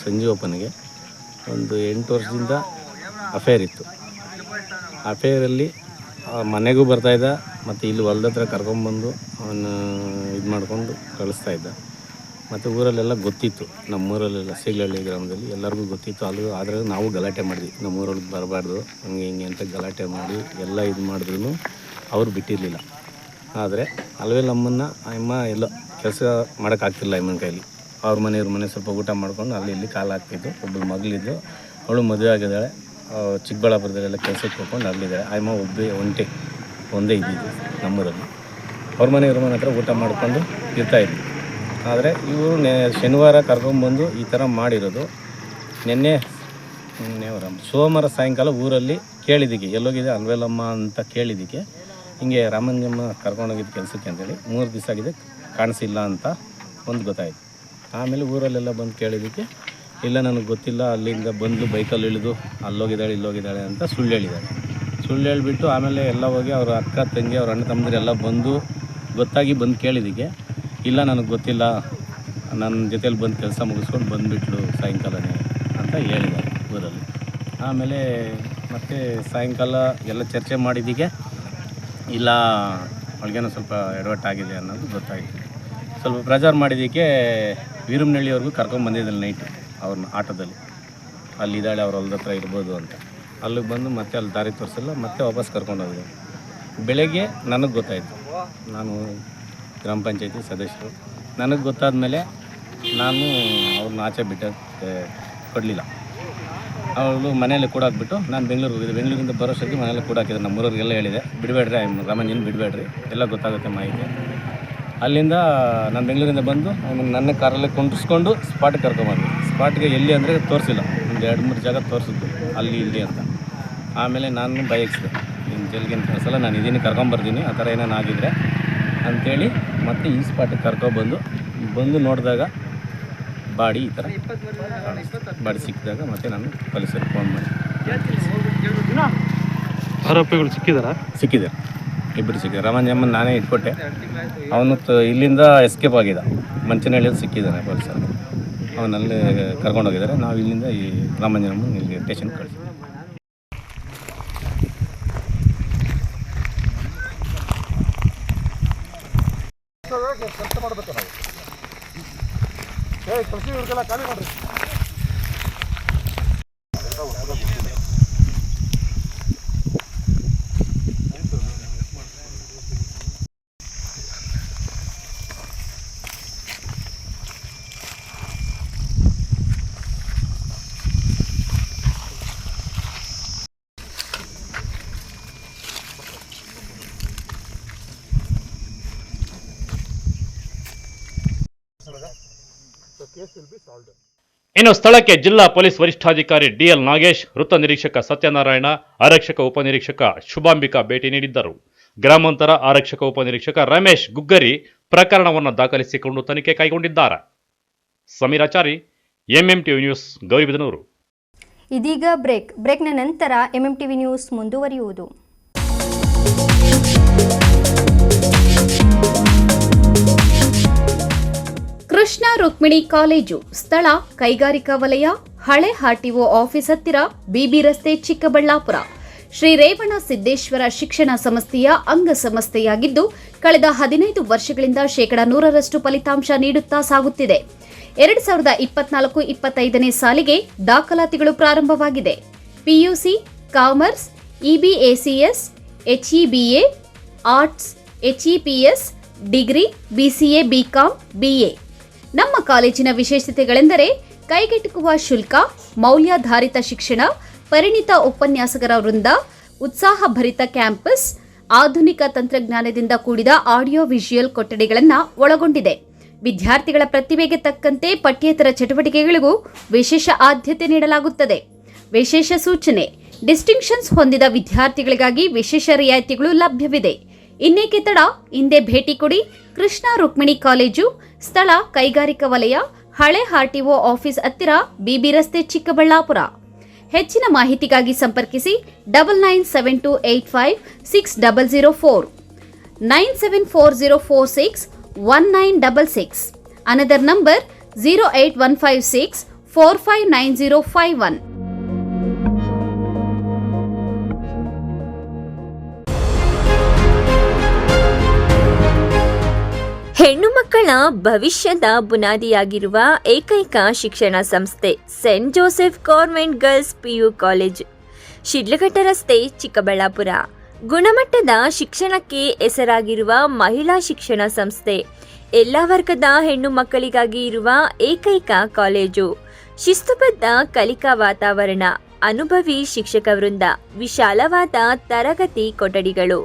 ಸಂಜೀವಪ್ಪನಿಗೆ ಒಂದು 8 ವರ್ಷದಿಂದ ಅಫೇರ್ ಇತ್ತು. ಅಫೇರಲ್ಲಿ ಮನೆಗೂ ಬರ್ತಾಯಿದ್ದ ಮತ್ತು ಇಲ್ಲಿ ಹೊಲ್ದ ಹತ್ರ ಕರ್ಕೊಂಬಂದು ಅವನು ಇದು ಮಾಡ್ಕೊಂಡು ಕಳಿಸ್ತಾಯಿದ್ದ. ಮತ್ತು ಊರಲ್ಲೆಲ್ಲ ಗೊತ್ತಿತ್ತು, ನಮ್ಮೂರಲ್ಲೆಲ್ಲ ಸೀಗಲಹಳ್ಳಿ ಗ್ರಾಮದಲ್ಲಿ ಎಲ್ಲರಿಗೂ ಗೊತ್ತಿತ್ತು. ಅದು ಆದರೆ ನಾವು ಗಲಾಟೆ ಮಾಡಿದ್ವಿ, ನಮ್ಮೂರೊಳಗೆ ಬರಬಾರ್ದು ಹಂಗೆ ಹಿಂಗೆ ಅಂತ ಗಲಾಟೆ ಮಾಡಿ ಎಲ್ಲ ಇದು ಮಾಡಿದ್ರೂ ಅವ್ರು ಬಿಟ್ಟಿರಲಿಲ್ಲ. ಆದರೆ ಅಲುವೇಲಮ್ಮನ ಅಮ್ಮ ಎಲ್ಲ ಕೆಲಸ ಮಾಡೋಕ್ಕಾಗ್ತಿಲ್ಲ ಅಮ್ಮನ ಕೈಲಿ. ಅವ್ರ ಮನೆಯವ್ರ ಮನೆ ಸ್ವಲ್ಪ ಊಟ ಮಾಡ್ಕೊಂಡು ಅಲ್ಲಿ ಇಲ್ಲಿ ಕಾಲು ಹಾಕ್ತಿದ್ದು. ಒಬ್ಬಳು ಮಗಳಿದ್ದು, ಅವಳು ಮದುವೆ ಆಗಿದ್ದಾಳೆ, ಚಿಕ್ಕಬಳ್ಳಾಪುರದಲ್ಲೆಲ್ಲ ಕೆಲಸಕ್ಕೆ ಹೋಗ್ಕೊಂಡು ಅಲ್ಲಿದ್ದಾಳೆ. ಅಮ್ಮ ಒಂದೇ ಇದ್ದಿದ್ದು ನಮ್ಮೂರಲ್ಲಿ. ಅವ್ರ ಮನೆಯವ್ರ ಮನೆ ಹತ್ರ ಊಟ ಮಾಡಿಕೊಂಡು ಇರ್ತಾಯಿದ್ವಿ. ಆದರೆ ಇವರು ಶನಿವಾರ ಕರ್ಕೊಂಬಂದು ಈ ಥರ ಮಾಡಿರೋದು. ಸೋಮವಾರ ಸಾಯಂಕಾಲ ಊರಲ್ಲಿ ಕೇಳಿದ್ದಕ್ಕೆ ಎಲ್ಲೋಗಿದೆ ಅಲುವೇಲಮ್ಮ ಅಂತ ಕೇಳಿದ್ದಕ್ಕೆ ಹಿಂಗೆ ರಾಮಂಜಮ್ಮ ಕರ್ಕೊಂಡೋಗಿದ್ದು ಕೆಲಸಕ್ಕೆ ಅಂತೇಳಿ 3 ದಿವಸ ಆಗಿದೆ ಕಾಣಿಸಿಲ್ಲ ಅಂತ ಒಂದು ಗೊತ್ತಾಯಿತು. ಆಮೇಲೆ ಊರಲ್ಲೆಲ್ಲ ಬಂದು ಕೇಳಿದ್ದಕ್ಕೆ ಇಲ್ಲ ನನಗೆ ಗೊತ್ತಿಲ್ಲ, ಅಲ್ಲಿಂದ ಬಂದು ಬೈಕಲ್ಲಿ ಇಳಿದು ಇಲ್ಲೋಗಿದ್ದಾಳೆ ಅಂತ ಸುಳ್ಳು ಹೇಳಿದ್ದಾಳೆ. ಸುಳ್ಳು ಹೇಳಿಬಿಟ್ಟು ಆಮೇಲೆ ಎಲ್ಲ ಹೋಗಿ ಅವ್ರ ಅಕ್ಕ ತಂಗಿ ಅವ್ರ ಅಣ್ಣ ತಮ್ಮಂದಿರೆಲ್ಲ ಬಂದು ಗೊತ್ತಾಗಿ ಬಂದು ಕೇಳಿದ್ದಕ್ಕೆ ಇಲ್ಲ ನನಗೆ ಗೊತ್ತಿಲ್ಲ, ನನ್ನ ಜೊತೇಲಿ ಬಂದು ಕೆಲಸ ಮುಗಿಸ್ಕೊಂಡು ಬಂದುಬಿಟ್ಲು ಸಾಯಂಕಾಲನೇ ಅಂತ ಹೇಳಿದ್ದಾರೆ ಊರಲ್ಲಿ. ಆಮೇಲೆ ಮತ್ತೆ ಸಾಯಂಕಾಲ ಎಲ್ಲ ಚರ್ಚೆ ಮಾಡಿದ್ದಕ್ಕೆ ಇಲ್ಲ ಅವಳಿಗೇನೋ ಸ್ವಲ್ಪ ಎಡವಟ್ಟಾಗಿದೆ ಅನ್ನೋದು ಗೊತ್ತಾಯಿತು. ಸ್ವಲ್ಪ ಪ್ರಚಾರ ಮಾಡಿದ್ದಕ್ಕೆ ವೀರಮ್ಮನಹಳ್ಳಿಯವ್ರಿಗೂ ಕರ್ಕೊಂಬಂದಿದ್ದಲ್ಲಿ ನೈಟು ಅವ್ರನ್ನ ಆಟೋದಲ್ಲಿ, ಅಲ್ಲಿದ್ದಾಳೆ ಅವ್ರ ಹೊಲ್ದ ಹತ್ರ ಇರ್ಬೋದು ಅಂತ. ಅಲ್ಲಿಗೆ ಬಂದು ಮತ್ತೆ ಅಲ್ಲಿ ದಾರಿ ತೋರಿಸಲ್ಲ, ಮತ್ತೆ ವಾಪಸ್ ಕರ್ಕೊಂಡೋಗಿದೆ. ಬೆಳಗ್ಗೆ ನನಗೆ ಗೊತ್ತಾಯಿತು, ನಾನು ಗ್ರಾಮ ಪಂಚಾಯತಿ ಸದಸ್ಯರು, ನನಗೆ ಗೊತ್ತಾದ ಮೇಲೆ ನಾನು ಅವ್ರನ್ನ ಆಚೆ ಬಿಟ್ಟಕ್ಕೆ ಕೊಡಲಿಲ್ಲ. ಅವಳು ಮನೆಯಲ್ಲೇ ಕೂಡಾಕ್ಬಿಟ್ಟು ನಾನು ಬೆಂಗಳೂರಿಗೆ ಹೋಗಿದ್ದೆ. ಬೆಂಗಳೂರಿಂದ ಬರೋಷ್ಟೊತ್ತಿಗೆ ಮನೆಯಲ್ಲೇ ಕೂಡಾಕಿದ್ದೆ. ನಮ್ಮೂರವ್ರಿಗೆಲ್ಲ ಹೇಳಿದೆ, ಬಿಡಬೇಡ್ರಿ ರಾಮಂಜನ ಬಿಡಬೇಡ್ರಿ, ಎಲ್ಲ ಗೊತ್ತಾಗುತ್ತೆ ಮಾಹಿತಿ. ಅಲ್ಲಿಂದ ನಾನು ಬೆಂಗಳೂರಿಂದ ಬಂದು ನನ್ನ ಕಾರಲ್ಲೇ ಕುಂಡಿಸ್ಕೊಂಡು ಸ್ಪಾಟ್ಗೆ ಕರ್ಕೊಂಬಂದು. ಸ್ಪಾಟ್ಗೆ ಎಲ್ಲಿ ಅಂದರೆ ತೋರಿಸಿಲ್ಲ, ಒಂದು 2-3 ಜಾಗ ತೋರಿಸಿದ್ದು ಅಲ್ಲಿ ಇಲ್ಲಿ ಅಂತ. ಆಮೇಲೆ ನಾನು ಬಯಸಿದೆ, ನಿನ್ನ ಜೈಲ್ಗೇನು ಕಳಿಸಲ್ಲ, ನಾನು ಇದೀನಿ, ಕರ್ಕೊಂಬರ್ತೀನಿ, ಆ ಥರ ಏನೇನು ಆಗಿದ್ರೆ ಅಂಥೇಳಿ ಮತ್ತೆ ಈ ಸ್ಪಾಟಿಗೆ ಬಂದು ನೋಡಿದಾಗ ಬಾಡಿ ಈ ಥರ ಬಾಡಿ ಸಿಕ್ಕಿದಾಗ ಮತ್ತೆ ನಾನು ಪೊಲೀಸರಿಗೆ ಫೋನ್ ಮಾಡಿ
ಆರೋಪಿಗಳು ಸಿಕ್ಕಿದ್ದಾರೆ.
ಇಬ್ಬರು ಸಿಕ್ಕಿದ್ದಾರೆ. ರಾಮಂಜಮ್ಮನ ನಾನೇ ಇಟ್ಕೊಟ್ಟೆ, ಅವನು ಇಲ್ಲಿಂದ ಎಸ್ಕೇಪ್ ಆಗಿದ್ದ, ಮಂಚನಹಳ್ಳಿಯಲ್ಲಿ ಸಿಕ್ಕಿದ್ದಾನೆ ಪೊಲೀಸರು. ಅವನಲ್ಲಿ ಕರ್ಕೊಂಡೋಗಿದ್ದಾರೆ. ನಾವು ಇಲ್ಲಿಂದ ಈ ರಾಮಂಜನಮ್ಮನ ಇಲ್ಲಿಗೆ ಸ್ಟೇಷನ್ಗೆ ಕಳಿಸಿದ್ವಿ.
ಇನ್ನು ಸ್ಥಳಕ್ಕೆ ಜಿಲ್ಲಾ ಪೊಲೀಸ್ ವರಿಷ್ಠಾಧಿಕಾರಿ ಡಿಎಲ್ ನಾಗೇಶ್, ವೃತ್ತ ನಿರೀಕ್ಷಕ ಸತ್ಯನಾರಾಯಣ, ಆರಕ್ಷಕ ಉಪನಿರೀಕ್ಷಕ ಶುಭಾಂಬಿಕಾ ಭೇಟಿ ನೀಡಿದ್ದರು. ಗ್ರಾಮಾಂತರ ಆರಕ್ಷಕ ಉಪನಿರೀಕ್ಷಕ ರಮೇಶ್ ಗುಗ್ಗರಿ ಪ್ರಕರಣವನ್ನು ದಾಖಲಿಸಿಕೊಂಡು ತನಿಖೆ ಕೈಗೊಂಡಿದ್ದಾರೆ. Sameerachari, MMTV news, Gauribidanur.
ಇದೀಗ ಬ್ರೇಕ್ನ ನಂತರ ಎಂಎಂಟಿವಿ ನ್ಯೂಸ್ ಮುಂದುವರಿಯುವುದು.
ಕೃಷ್ಣ ರುಕ್ಮಿಣಿ ಕಾಲೇಜು, ಸ್ಥಳ ಕೈಗಾರಿಕಾ ವಲಯ, ಹಳೆ ಆರ್ಟಿಒ ಆಫೀಸ್ ಹತ್ತಿರ, ಬಿಬಿ ರಸ್ತೆ, ಚಿಕ್ಕಬಳ್ಳಾಪುರ. ಶ್ರೀ ರೇವಣ ಸಿದ್ದೇಶ್ವರ ಶಿಕ್ಷಣ ಸಂಸ್ಥೆಯ ಅಂಗಸಂಸ್ಥೆಯಾಗಿದ್ದು ಕಳೆದ 15 ವರ್ಷಗಳಿಂದ 100% ಫಲಿತಾಂಶ ನೀಡುತ್ತಾ ಸಾಗುತ್ತಿದೆ. 2024-25ನೇ ಸಾಲಿಗೆ ದಾಖಲಾತಿಗಳು ಪ್ರಾರಂಭವಾಗಿದೆ. PUC, commerce, EBACS, HEBA, arts, HEPS, degree, BCA, BCom, BA. ನಮ್ಮ ಕಾಲೇಜಿನ ವಿಶೇಷತೆಗಳೆಂದರೆ ಕೈಗೆಟುಕುವ ಶುಲ್ಕ, ಮೌಲ್ಯಾಧಾರಿತ ಶಿಕ್ಷಣ, ಪರಿಣಿತ ಉಪನ್ಯಾಸಕರ ವೃಂದ, ಉತ್ಸಾಹಭರಿತ ಕ್ಯಾಂಪಸ್, ಆಧುನಿಕ ತಂತ್ರಜ್ಞಾನದಿಂದ ಕೂಡಿದ ಆಡಿಯೋ ವಿಜುವಲ್ ಕೊಠಡಿಗಳನ್ನು ಒಳಗೊಂಡಿದೆ. ವಿದ್ಯಾರ್ಥಿಗಳ ಪ್ರತಿಭೆಗೆ ತಕ್ಕಂತೆ ಪಠ್ಯೇತರ ಚಟುವಟಿಕೆಗಳಿಗೂ ವಿಶೇಷ ಆದ್ಯತೆ ನೀಡಲಾಗುತ್ತದೆ. ವಿಶೇಷ ಸೂಚನೆ: ಡಿಸ್ಟಿಂಕ್ಷನ್ಸ್ ಹೊಂದಿದ ವಿದ್ಯಾರ್ಥಿಗಳಿಗಾಗಿ ವಿಶೇಷ ರಿಯಾಯಿತಿಗಳು ಲಭ್ಯವಿದೆ. ಇನ್ನೇಕೆ ತಡ, ಹಿಂದೆ ಭೇಟಿ ಕೊಡಿ. ಕೃಷ್ಣ ರುಕ್ಮಿಣಿ ಕಾಲೇಜು, ಸ್ಥಳ ಕೈಗಾರಿಕಾ ವಲಯ, ಹಳೆ ಆರ್ಟಿಒ ಆಫೀಸ್ ಹತ್ತಿರ, ಬಿಬಿ ರಸ್ತೆ, ಚಿಕ್ಕಬಳ್ಳಾಪುರ. ಹೆಚ್ಚಿನ ಮಾಹಿತಿಗಾಗಿ ಸಂಪರ್ಕಿಸಿ 9972856004, 9740461966. Another number 08156459051.
ಹೆಣ್ಣು ಮಕ್ಕಳ ಭವಿಷ್ಯದ ಬುನಾದಿಯಾಗಿರುವ ಏಕೈಕ ಶಿಕ್ಷಣ ಸಂಸ್ಥೆ saint Joseph government girls PU college, Sidlaghatta ರಸ್ತೆ, ಚಿಕ್ಕಬಳ್ಳಾಪುರ. ಗುಣಮಟ್ಟದ ಶಿಕ್ಷಣಕ್ಕೆ ಹೆಸರಾಗಿರುವ ಮಹಿಳಾ ಶಿಕ್ಷಣ ಸಂಸ್ಥೆ. ಎಲ್ಲ ವರ್ಗದ ಹೆಣ್ಣು ಮಕ್ಕಳಿಗಾಗಿ ಇರುವ ಏಕೈಕ ಕಾಲೇಜು. ಶಿಸ್ತುಬದ್ಧ ಕಲಿಕಾ ವಾತಾವರಣ, ಅನುಭವಿ ಶಿಕ್ಷಕ ವೃಂದ, ವಿಶಾಲವಾದ ತರಗತಿ ಕೊಠಡಿಗಳು,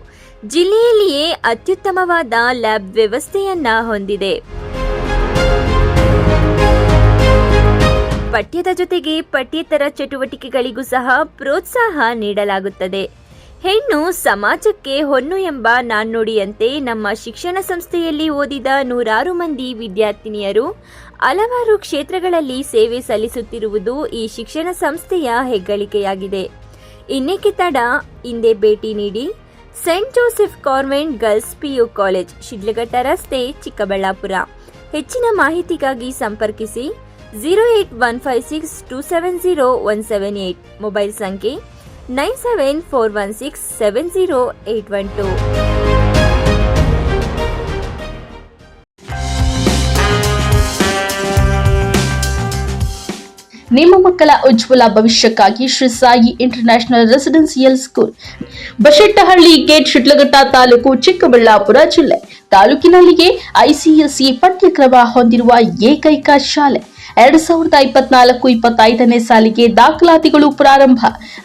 ಜಿಲ್ಲೆಯಲ್ಲಿಯೇ ಅತ್ಯುತ್ತಮವಾದ ಲ್ಯಾಬ್ ವ್ಯವಸ್ಥೆಯನ್ನ ಹೊಂದಿದೆ. ಪಠ್ಯದ ಜೊತೆಗೆ ಪಠ್ಯೇತರ ಚಟುವಟಿಕೆಗಳಿಗೂ ಸಹ ಪ್ರೋತ್ಸಾಹ ನೀಡಲಾಗುತ್ತದೆ. ಹೆಣ್ಣು ಸಮಾಜಕ್ಕೆ ಹೊನ್ನು ಎಂಬ ನಾಣ್ಣುಡಿಯಂತೆ ನಮ್ಮ ಶಿಕ್ಷಣ ಸಂಸ್ಥೆಯಲ್ಲಿ ಓದಿದ ನೂರಾರು ಮಂದಿ ವಿದ್ಯಾರ್ಥಿನಿಯರು ಹಲವಾರು ಕ್ಷೇತ್ರಗಳಲ್ಲಿ ಸೇವೆ ಸಲ್ಲಿಸುತ್ತಿರುವುದು ಈ ಶಿಕ್ಷಣ ಸಂಸ್ಥೆಯ ಹೆಗ್ಗಳಿಕೆಯಾಗಿದೆ. ಇನ್ನೇಕೆ ತಡ, ಹಿಂದೆ ಭೇಟಿ ನೀಡಿ. Saint Joseph government girls PU college, Sidlaghatta ರಸ್ತೆ, ಚಿಕ್ಕಬಳ್ಳಾಪುರ. ಹೆಚ್ಚಿನ ಮಾಹಿತಿಗಾಗಿ ಸಂಪರ್ಕಿಸಿ 08156270178. ಮೊಬೈಲ್ ಸಂಖ್ಯೆ 9741670812.
ನಿಮ್ಮ ಮಕ್ಕಳ ಉಜ್ವಲ ಭವಿಷ್ಯಕ್ಕಾಗಿ Shri Sai international residential school, Bashettahalli gate, Shidlaghatta taluk, Chikkaballapur ಜಿಲ್ಲೆ. ತಾಲೂಕಿನಲ್ಲಿಯೇ ICSE ಪಠ್ಯಕ್ರಮ ಹೊಂದಿರುವ ಏಕೈಕ ಶಾಲೆ. 2024-25ನೇ ಸಾಲಿಗೆ ದಾಖಲಾತಿಗಳು ಪ್ರಾರಂಭ.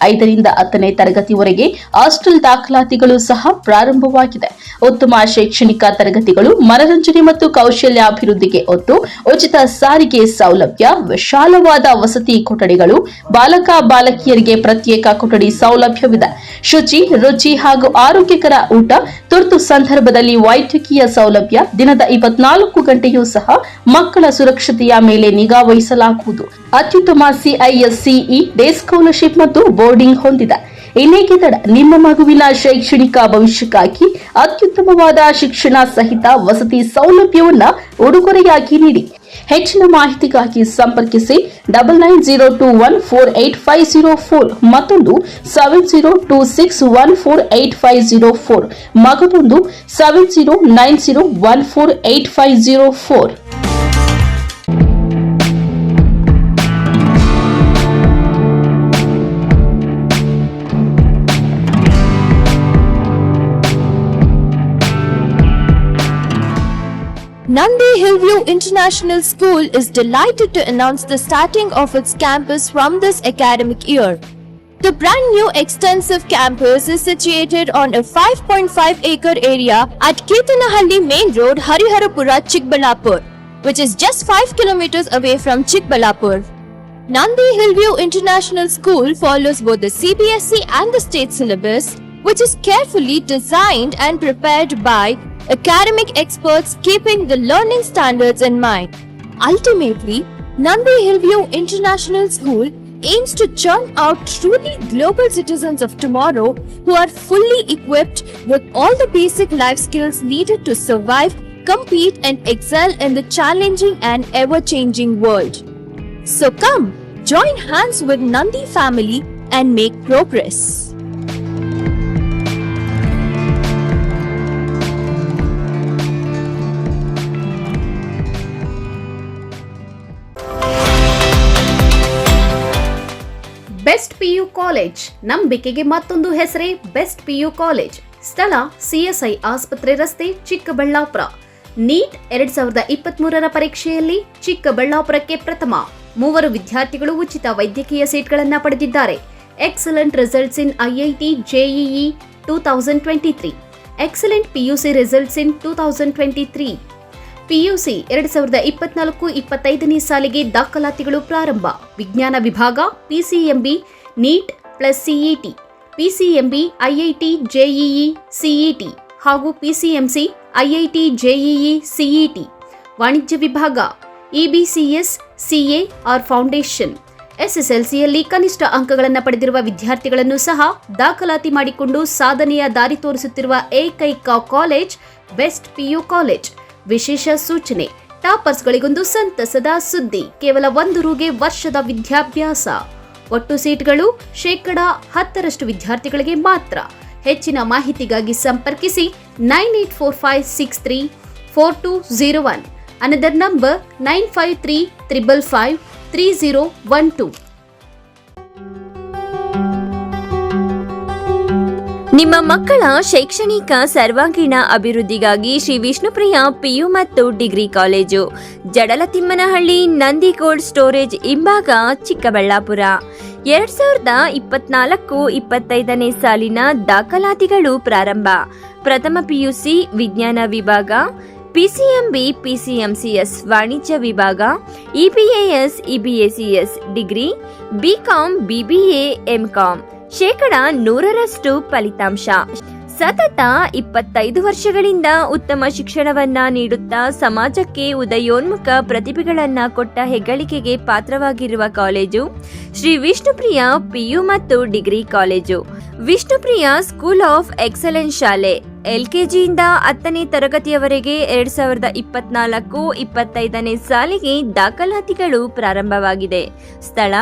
5ರಿಂದ 10ನೇ ತರಗತಿವರೆಗೆ ಹಾಸ್ಟೆಲ್ ದಾಖಲಾತಿಗಳು ಸಹ ಪ್ರಾರಂಭವಾಗಿದೆ. ಉತ್ತಮ ಶೈಕ್ಷಣಿಕ ತರಗತಿಗಳು, ಮನರಂಜನೆ ಮತ್ತು ಕೌಶಲ್ಯಾಭಿವೃದ್ಧಿಗೆ ಒತ್ತು, ಉಚಿತ ಸಾರಿಗೆ ಸೌಲಭ್ಯ, ವಿಶಾಲವಾದ ವಸತಿ ಕೊಠಡಿಗಳು, ಬಾಲಕ ಬಾಲಕಿಯರಿಗೆ ಪ್ರತ್ಯೇಕ ಕೊಠಡಿ ಸೌಲಭ್ಯವಿದೆ. ಶುಚಿ, ರುಚಿ ಹಾಗೂ ಆರೋಗ್ಯಕರ ಊಟ, ತುರ್ತು ಸಂದರ್ಭದಲ್ಲಿ ವೈದ್ಯಕೀಯ ಸೌಲಭ್ಯ, ದಿನದ 24 ಗಂಟೆಯೂ ಸಹ ಮಕ್ಕಳ ಸುರಕ್ಷತೆಯ ಮೇಲೆ ನಿಗಾ ವಹಿಸಲಾಗುವುದು. ಅತ್ಯುತ್ತಮ CISCE ಡೇ ಸ್ಕಾಲರ್ಶಿಪ್ ಮತ್ತು ಬೋರ್ಡಿಂಗ್ ಹೊಂದಿದೆ. ಇನ್ನೇಕೆ ತಡ, ನಿಮ್ಮ ಮಗುವಿನ ಶೈಕ್ಷಣಿಕ ಭವಿಷ್ಯಕ್ಕಾಗಿ ಅತ್ಯುತ್ತಮವಾದ ಶಿಕ್ಷಣ ಸಹಿತ ವಸತಿ ಸೌಲಭ್ಯವನ್ನು ಉಡುಗೊರೆಯಾಗಿ ನೀಡಿ. ಹೆಚ್ಚಿನ ಮಾಹಿತಿಗಾಗಿ ಸಂಪರ್ಕಿಸಿ 9902148504, ಮತ್ತೊಂದು 7026148504, ಮಗದೊಂದು 7090148504.
Nandi Hillview International School is delighted to announce the starting of its campus from this academic year. The brand new extensive campus is situated on a 5.5-acre area at Ketanahalli Main Road, Hariharapura, Chikbalapur, which is just 5 kilometers away from Chikbalapur. Nandi Hillview International School follows both the CBSE and the state syllabus, which is carefully designed and prepared by academic experts keeping the learning standards in mind. Ultimately, Nandi Hillview International School aims to churn out truly global citizens of tomorrow who are fully equipped with all the basic life skills needed to survive, compete and excel in the challenging and ever-changing world. So come, join hands with Nandi family and make progress.
Best PU college, ನಂಬಿಕೆಗೆ ಮತ್ತೊಂದು ಹೆಸರೇ best PU college. ಸ್ಥಳ CSI ಆಸ್ಪತ್ರೆ ರಸ್ತೆ, Chikkaballapur. Neat 2023ರ ಪರೀಕ್ಷೆಯಲ್ಲಿ ಚಿಕ್ಕಬಳ್ಳಾಪುರಕ್ಕೆ ಪ್ರಥಮ 3 ವಿದ್ಯಾರ್ಥಿಗಳು ಉಚಿತ ವೈದ್ಯಕೀಯ ಸೀಟ್ಗಳನ್ನು ಪಡೆದಿದ್ದಾರೆ. excellent results in IIT JEE 2023, excellent PUC results in 2023. PUC 2024-25ನೇ ಸಾಲಿಗೆ ದಾಖಲಾತಿಗಳು ಪ್ರಾರಂಭ. ವಿಜ್ಞಾನ ವಿಭಾಗ PCMB NEET plus CET, PCMB IIT JEE CET ಹಾಗೂ PCMC IIT JEE CET. ವಾಣಿಜ್ಯ ವಿಭಾಗ EBCS CA ಆರ್ ಫೌಂಡೇಶನ್. SSLCಯಲ್ಲಿ ಕನಿಷ್ಠ ಅಂಕಗಳನ್ನು ಪಡೆದಿರುವ ವಿದ್ಯಾರ್ಥಿಗಳನ್ನು ಸಹ ದಾಖಲಾತಿ ಮಾಡಿಕೊಂಡು ಸಾಧನೆಯ ದಾರಿ ತೋರಿಸುತ್ತಿರುವ ಏಕೈಕ ಕಾಲೇಜ್ ಬೆಸ್ಟ್ PU ಕಾಲೇಜ್. ವಿಶೇಷ ಸೂಚನೆ: ಟಾಪರ್ಸ್ಗಳಿಗೊಂದು ಸಂತಸದ ಸುದ್ದಿ, ಕೇವಲ 1 ರೂಗೆ ವರ್ಷದ ವಿದ್ಯಾಭ್ಯಾಸ. ಒಟ್ಟು ಸೀಟ್ಗಳು 10% ವಿದ್ಯಾರ್ಥಿಗಳಿಗೆ ಮಾತ್ರ. ಹೆಚ್ಚಿನ ಮಾಹಿತಿಗಾಗಿ ಸಂಪರ್ಕಿಸಿ 9845634201. Another number 9535553012.
ನಿಮ್ಮ ಮಕ್ಕಳ ಶೈಕ್ಷಣಿಕ ಸರ್ವಾಂಗೀಣ ಅಭಿವೃದ್ಧಿಗಾಗಿ ಶ್ರೀ ವಿಷ್ಣುಪ್ರಿಯ PU ಮತ್ತು ಡಿಗ್ರಿ ಕಾಲೇಜು, ಜಡಲತಿಮ್ಮನಹಳ್ಳಿ, ನಂದಿಗೋಲ್ಡ್ ಸ್ಟೋರೇಜ್ ಹಿಂಭಾಗ, ಚಿಕ್ಕಬಳ್ಳಾಪುರ. 2024-25ನೇ ಸಾಲಿನ ದಾಖಲಾತಿಗಳು ಪ್ರಾರಂಭ. ಪ್ರಥಮ PUC ವಿಜ್ಞಾನ ವಿಭಾಗ, PCMB PCMCS ವಾಣಿಜ್ಯ ವಿಭಾಗ, EBAS EBACS degree, BCom BBA MCom. 100% ಫಲಿತಾಂಶ. ಸತತ 25 ವರ್ಷಗಳಿಂದ ಉತ್ತಮ ಶಿಕ್ಷಣವನ್ನ ನೀಡುತ್ತಾ ಸಮಾಜಕ್ಕೆ ಉದಯೋನ್ಮುಖ ಪ್ರತಿಭೆಗಳನ್ನ ಕೊಟ್ಟ ಹೆಗ್ಗಳಿಕೆಗೆ ಪಾತ್ರವಾಗಿರುವ ಕಾಲೇಜು ಶ್ರೀ ವಿಷ್ಣುಪ್ರಿಯ PU ಮತ್ತು degree college. Vishnupriya school of excellence ಶಾಲೆ LKGಯಿಂದ 10ನೇ ತರಗತಿಯವರೆಗೆ 2024-25ನೇ ಸಾಲಿಗೆ ದಾಖಲಾತಿಗಳು ಪ್ರಾರಂಭವಾಗಿದೆ. ಸ್ಥಳ: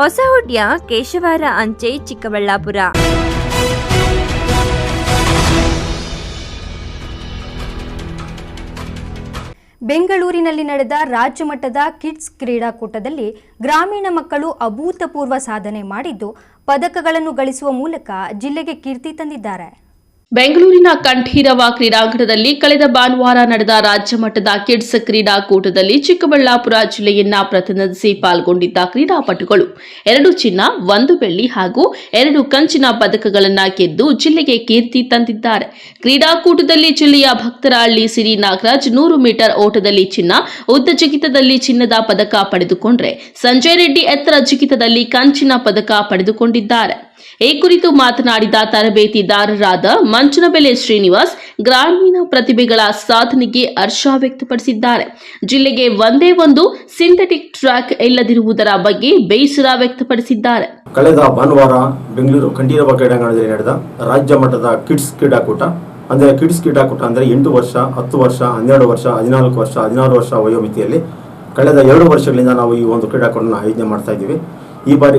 ಹೊಸಹುಡ್ಯ, ಕೇಶವಾರ ಅಂಚೆ, ಚಿಕ್ಕಬಳ್ಳಾಪುರ.
ಬೆಂಗಳೂರಿನಲ್ಲಿ ನಡೆದ ರಾಜ್ಯ ಮಟ್ಟದ ಕಿಡ್ಸ್ ಕ್ರೀಡಾಕೂಟದಲ್ಲಿ ಗ್ರಾಮೀಣ ಮಕ್ಕಳು ಅಭೂತಪೂರ್ವ ಸಾಧನೆ ಮಾಡಿದ್ದು ಪದಕಗಳನ್ನು ಗಳಿಸುವ ಮೂಲಕ ಜಿಲ್ಲೆಗೆ ಕೀರ್ತಿ ತಂದಿದ್ದಾರೆ.
ಬೆಂಗಳೂರಿನ ಕಂಠೀರವ ಕ್ರೀಡಾಂಗಣದಲ್ಲಿ ಕಳೆದ ಭಾನುವಾರ ನಡೆದ ರಾಜ್ಯ ಮಟ್ಟದ ಕಿಡ್ಸ್ ಕ್ರೀಡಾಕೂಟದಲ್ಲಿ ಚಿಕ್ಕಬಳ್ಳಾಪುರ ಜಿಲ್ಲೆಯನ್ನ ಪ್ರತಿನಿಧಿಸಿ ಪಾಲ್ಗೊಂಡಿದ್ದ ಕ್ರೀಡಾಪಟುಗಳು 2 ಚಿನ್ನ, 1 ಬೆಳ್ಳಿ ಹಾಗೂ 2 ಕಂಚಿನ ಪದಕಗಳನ್ನು ಗೆದ್ದು ಜಿಲ್ಲೆಗೆ ಕೀರ್ತಿ ತಂದಿದ್ದಾರೆ. ಕ್ರೀಡಾಕೂಟದಲ್ಲಿ ಜಿಲ್ಲೆಯ ಭಕ್ತರಹಳ್ಳಿ ಸಿರಿ ನಾಗರಾಜ್ 100 ಮೀಟರ್ ಓಟದಲ್ಲಿ ಚಿನ್ನ, ಉದ್ದ ಜಿಗಿತದಲ್ಲಿ ಚಿನ್ನದ ಪದಕ ಪಡೆದುಕೊಂಡರೆ ಸಂಜಯ್ ರೆಡ್ಡಿ ಎತ್ತರ ಜಿಗಿತದಲ್ಲಿ ಕಂಚಿನ ಪದಕ ಪಡೆದುಕೊಂಡಿದ್ದಾರೆ. ಈ ಕುರಿತು ಮಾತನಾಡಿದ ತರಬೇತಿದಾರರಾದ ಮಂಚನಬೆಲೆ ಶ್ರೀನಿವಾಸ್, ಗ್ರಾಮೀಣ ಪ್ರತಿಭೆಗಳ ಸಾಧನೆಗೆ ಹರ್ಷ ವ್ಯಕ್ತಪಡಿಸಿದ್ದಾರೆ. ಜಿಲ್ಲೆಗೆ ಒಂದೇ ಒಂದು ಸಿಂಥೆಟಿಕ್ ಟ್ರ್ಯಾಕ್ ಇಲ್ಲದಿರುವುದರ ಬಗ್ಗೆ ಬೇಸರ ವ್ಯಕ್ತಪಡಿಸಿದ್ದಾರೆ.
ಕಳೆದ ಭಾನುವಾರ ಬೆಂಗಳೂರು ಕಂಠೀರವ ಕ್ರೀಡಾಂಗಣದಲ್ಲಿ ನಡೆದ ರಾಜ್ಯ ಮಟ್ಟದ ಕಿಡ್ಸ್ ಕ್ರೀಡಾಕೂಟ ಅಂದರೆ 8 ವರ್ಷ, 10 ವರ್ಷ, 12 ವರ್ಷ, 14 ವರ್ಷ, 16 ವರ್ಷ ವಯೋಮಿತಿಯಲ್ಲಿ ಕಳೆದ 2 ವರ್ಷಗಳಿಂದ ನಾವು ಈ ಒಂದು ಕ್ರೀಡಾಕೂಟವನ್ನು ಆಯೋಜನೆ ಮಾಡ್ತಾ ಇದ್ದೀವಿ.